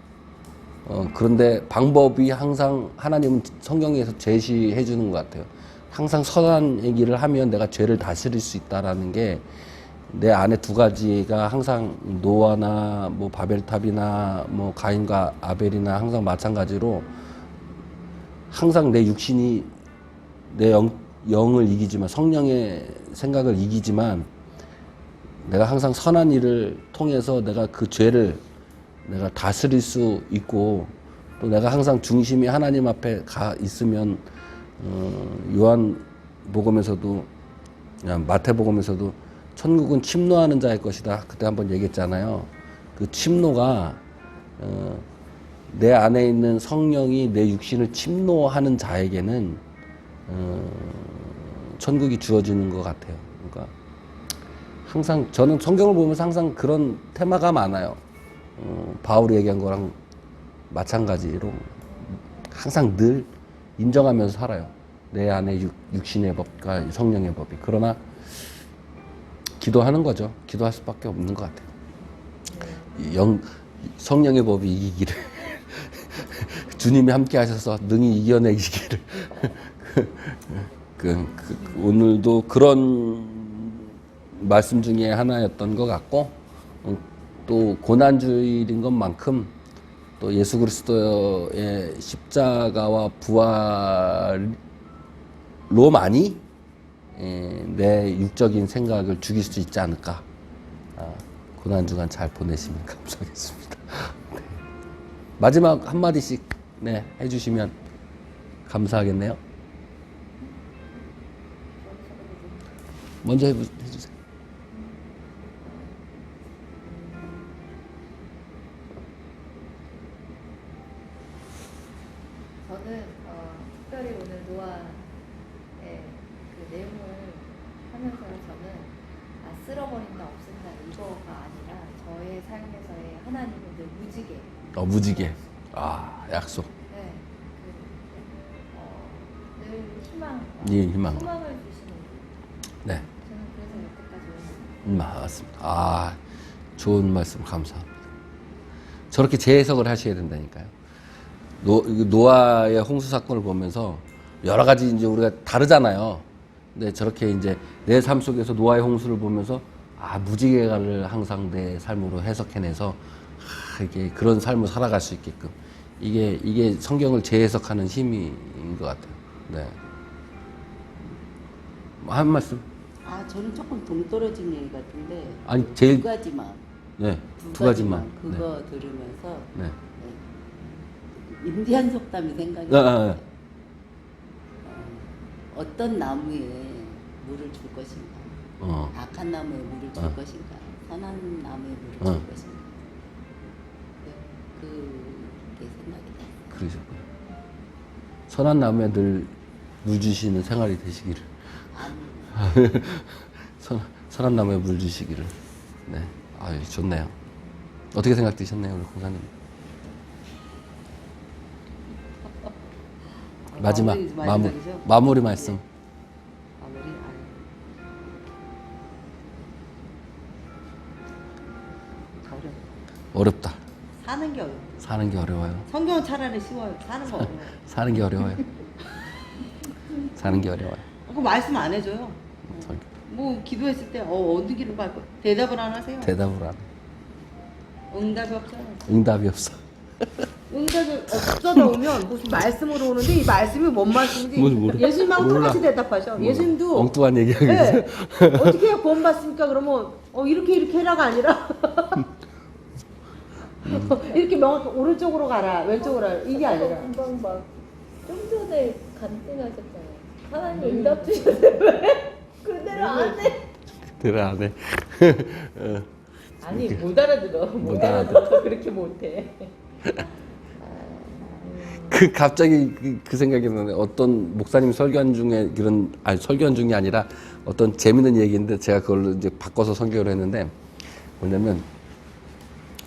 그런데 방법이 항상 하나님은 성경에서 제시해 주는 것 같아요. 항상 선한 얘기를 하면 내가 죄를 다스릴 수 있다라는 게 내 안에 두 가지가 항상 노아나 뭐 바벨탑이나 뭐 가인과 아벨이나 항상 마찬가지로 항상 내 육신이 내 영을 이기지만 성령의 생각을 이기지만 내가 항상 선한 일을 통해서 내가 그 죄를 내가 다스릴 수 있고 또 내가 항상 중심이 하나님 앞에 가 있으면 요한복음에서도 마태복음에서도 천국은 침노하는 자의 것이다. 그때 한번 얘기했잖아요. 그 침노가 내 안에 있는 성령이 내 육신을 침노하는 자에게는 천국이 주어지는 것 같아요. 그러니까 항상 저는 성경을 보면서 항상 그런 테마가 많아요. 바울이 얘기한 거랑 마찬가지로 항상 늘 인정하면서 살아요. 내 안에 육신의 법과 성령의 법이. 그러나 기도하는 거죠. 기도할 수밖에 없는 것 같아요. 성령의 법이 이기기를 주님이 함께 하셔서 능히 이겨내기를 오늘도 그런 말씀 중에 하나였던 것 같고 또 고난주일인 것만큼 또 예수 그리스도의 십자가와 부활로만이 내 육적인 생각을 죽일 수 있지 않을까. 고난주간 잘 보내시면 감사하겠습니다. 네. 마지막 한마디씩 해주시면 감사하겠네요. 먼저 해주세요. 저는 특별히 오늘 노아의 그 내용을 하면서 저는 쓸어버린다 없앤다 이거가 아니라 저의 삶에서의 하나님은 늘 무지개. 무지개. 약속. 네. 늘 희망. 희망. 소망을 주시는. 네. 저는 그래서 여태까지 맞습니다. 좋은 말씀 감사합니다. 저렇게 재해석을 하셔야 된다니까요. 노아의 홍수 사건을 보면서 여러 가지 이제 우리가 다르잖아요. 근데 저렇게 이제 내 삶 속에서 노아의 홍수를 보면서 무지개를 항상 내 삶으로 해석해내서 이게 그런 삶을 살아갈 수 있게끔 이게 성경을 재해석하는 힘인 것 같아요. 네. 한 말씀. 아 저는 조금 동떨어진 얘기 같은데 아니 제일 두 가지만 네, 두 가지만. 그거 들으면서 네. 네. 인디안 속담이 생각이 네. 나요. 어떤 나무에 물을 줄 것인가? 악한 나무에 물을 줄 것인가? 선한 나무에 물을 줄 것인가? 네, 그게 생각이 나요. 그러셨군요. 선한 나무에 늘 물 주시는 생활이 되시기를. 선한 나무에 물 주시기를. 네. 아유, 좋네요. 어떻게 생각되셨나요, 우리 공사님? 마지막 마지막이죠? 마무리 말씀. 마무리 어렵다. 사는 게 어려워. 사는 게 어려워요. 성경은 차라리 쉬워요. 사는 거 어려워. 사는 게 어려워요. 사는 게 어려워요. 그 말씀 안 해줘요. 설- 뭐 기도했을 때 어느 길로 갈 거야? 대답을 안 하세요. 대답을 안 해. 응답이 없잖아. 응답이 없어. 응답이 없어서 오면 무슨 말씀으로 오는데 이 말씀이 뭔 말씀인지 뭔지 모르- 예수님하고 몰라. 똑같이 대답하셔. 예수님도 엉뚱한 얘기하고 네. 있어요. 어떻게 해야 구원 받습니까? 그러면 이렇게 해라가 아니라 이렇게 명확히 오른쪽으로 가라 왼쪽으로 가라 이게 아니라 금방 막좀 전에 간증하셨잖아요. 하나님 응답 주셨어요. 왜? 그대로 안 해. 그래 안 해. 아니 못 알아들어. 못 못 알아들어서 그렇게 못해. 그 갑자기 그 생각이 나네. 어떤 목사님 설교한 중에 설교한 중이 아니라 어떤 재밌는 얘기인데 제가 그걸로 이제 바꿔서 설교를 했는데 뭐냐면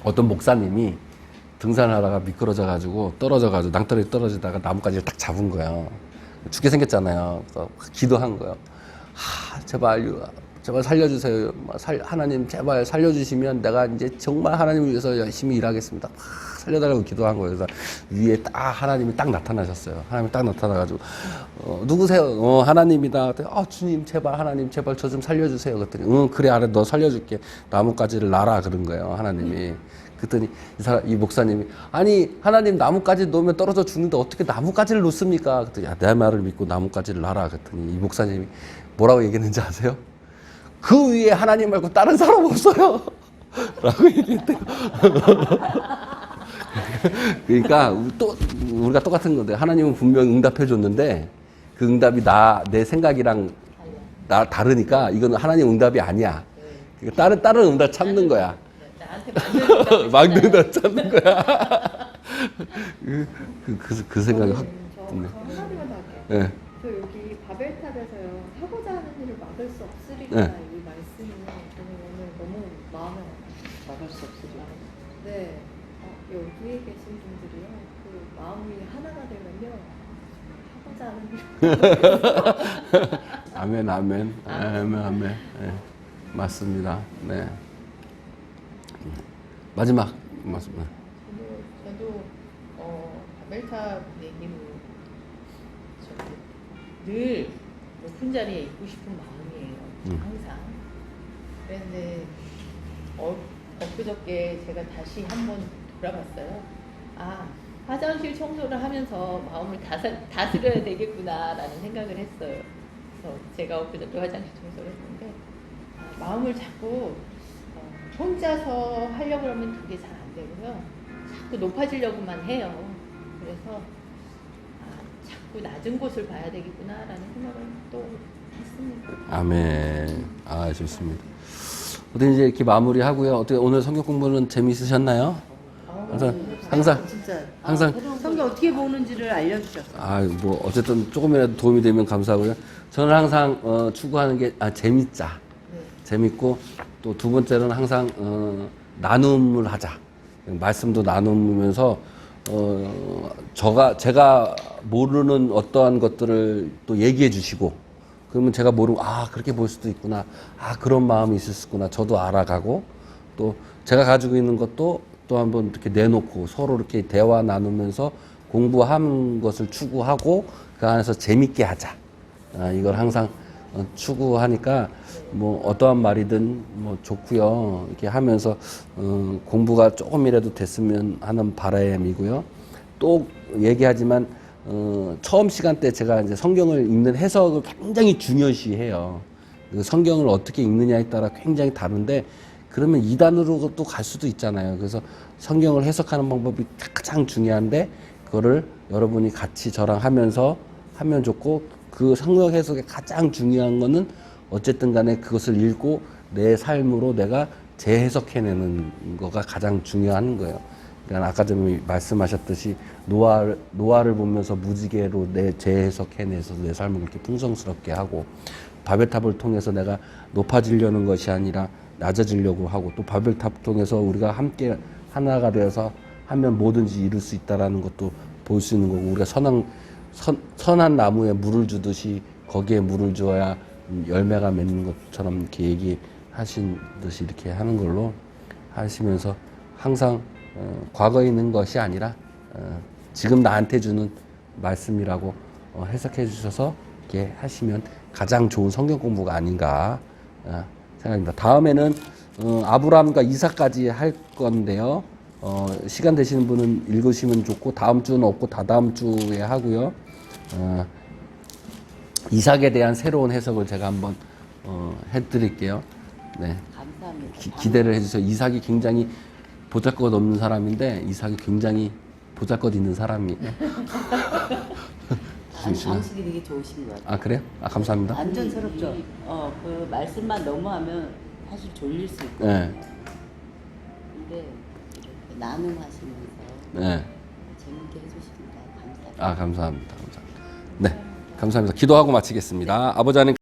어떤 목사님이 등산하다가 미끄러져가지고 떨어져가지고 낭떠러지 떨어지다가 나뭇가지를 딱 잡은 거예요. 죽게 생겼잖아요. 그래서 기도한 거예요. 제발 살려주세요. 하나님 제발 살려주시면 내가 이제 정말 하나님을 위해서 열심히 일하겠습니다. 살려달라고 기도한 거예요. 그래서 위에 딱 하나님이 딱 나타나셨어요. 하나님이 딱 나타나가지고 누구세요? 하나님이다. 주님 제발 하나님 제발 저 좀 살려주세요. 그랬더니 그래 알아 너 살려줄게. 나뭇가지를 놔라 그런 거예요. 하나님이. 그랬더니 이 목사님이 아니 하나님 나뭇가지 놓으면 떨어져 죽는데 어떻게 나뭇가지를 놓습니까? 그랬더니 내 말을 믿고 나뭇가지를 놔라. 그랬더니 이 목사님이 뭐라고 얘기했는지 아세요? 그 위에 하나님 말고 다른 사람 없어요. 라고 얘기했대요. 그러니까 또 우리가 똑같은 건데 하나님은 분명 응답해 줬는데 그 응답이 내 생각이랑 다르니까 이거는 하나님 응답이 아니야. 그러니까 다른 응답 찾는 거야. 나한테 막는 응답 찾는 거야. 그 생각이 확 드네. 저 한마디만 더 할게요. 네. 저 여기 바벨탑에서요 하고자 하는 일을 막을 수 없으리라 네. 이 말씀이 저는 오늘 너무 마음에 와요. 막을 수 없으리라. 네, 여기에 계신 분들이요 그 마음이 하나가 되면요 하고자 하는 일 아멘. 네. 맞습니다. 네. 마지막 말씀. 저도 바벨탑 얘기로 늘 높은 자리에 있고 싶은 마음이에요. 항상. 그런데 엊그저께 제가 다시 한번 돌아봤어요. 화장실 청소를 하면서 마음을 다스려야 되겠구나라는 생각을 했어요. 그래서 제가 엊그저께 화장실 청소를 했는데 마음을 자꾸 혼자서 하려고 하면 그게 잘 안 되고요. 자꾸 높아지려고만 해요. 그래서 자꾸 낮은 곳을 봐야 되겠구나라는 생각을 또 했습니다. 아멘. 좋습니다. 어떻게 이제 이렇게 마무리하고요. 어떻게 오늘 성경 공부는 재미있으셨나요? 항상 성경 어떻게 보는지를 알려주셨어요. 뭐 어쨌든 조금이라도 도움이 되면 감사하고요. 저는 항상 추구하는 게 재밌자. 재밌고 또 두 번째는 항상 나눔을 하자. 말씀도 나누면서 제가 모르는 어떠한 것들을 또 얘기해 주시고 그러면 제가 모르고 그렇게 볼 수도 있구나. 그런 마음이 있을 수 있구나. 저도 알아가고 또 제가 가지고 있는 것도 또 한번 이렇게 내놓고 서로 이렇게 대화 나누면서 공부한 것을 추구하고 그 안에서 재밌게 하자. 이걸 항상 추구하니까 뭐 어떠한 말이든 뭐 좋고요. 이렇게 하면서 공부가 조금이라도 됐으면 하는 바람이고요. 또 얘기하지만 처음 시간 때 제가 이제 성경을 읽는 해석을 굉장히 중요시해요. 그 성경을 어떻게 읽느냐에 따라 굉장히 다른데 그러면 이단으로 또 갈 수도 있잖아요. 그래서 성경을 해석하는 방법이 가장 중요한데 그거를 여러분이 같이 저랑 하면서 하면 좋고 그 성경 해석의 가장 중요한 거는 어쨌든 간에 그것을 읽고 내 삶으로 내가 재해석해내는 거가 가장 중요한 거예요. 그러니까 아까 전에 말씀하셨듯이 노아를 보면서 무지개로 내 재해석해내서 내 삶을 그렇게 풍성스럽게 하고 바벨탑을 통해서 내가 높아지려는 것이 아니라 낮아지려고 하고 또 바벨탑 통해서 우리가 함께 하나가 되어서 하면 뭐든지 이룰 수 있다라는 것도 볼 수 있는 거고 우리가 선한 나무에 물을 주듯이 거기에 물을 주어야 열매가 맺는 것처럼 이렇게 얘기하신 듯이 이렇게 하는 걸로 하시면서 항상 과거에 있는 것이 아니라 지금 나한테 주는 말씀이라고 해석해 주셔서 이렇게 하시면 가장 좋은 성경 공부가 아닌가 생각합니다. 다음에는 아브라함과 이삭까지 할 건데요. 시간 되시는 분은 읽으시면 좋고 다음 주는 없고 다다음 주에 하고요. 이삭에 대한 새로운 해석을 제가 한번 해드릴게요. 네. 감사합니다. 기대를 해주세요. 이삭이 굉장히 보잘것 없는 사람인데 이삭이 굉장히 보잘것 있는 사람이에요. 방식이 되게 좋으신 것 같아요. 아 그래요? 아 감사합니다. 안전스럽죠? 그 말씀만 너무하면 사실 졸릴 수 있고. 네. 근데 이렇게 나눔하시면서 네. 재밌게 해주십니다. 감사합니다. 아 감사합니다. 감사합니다. 네. 감사합니다. 기도하고 마치겠습니다. 아버지 하나님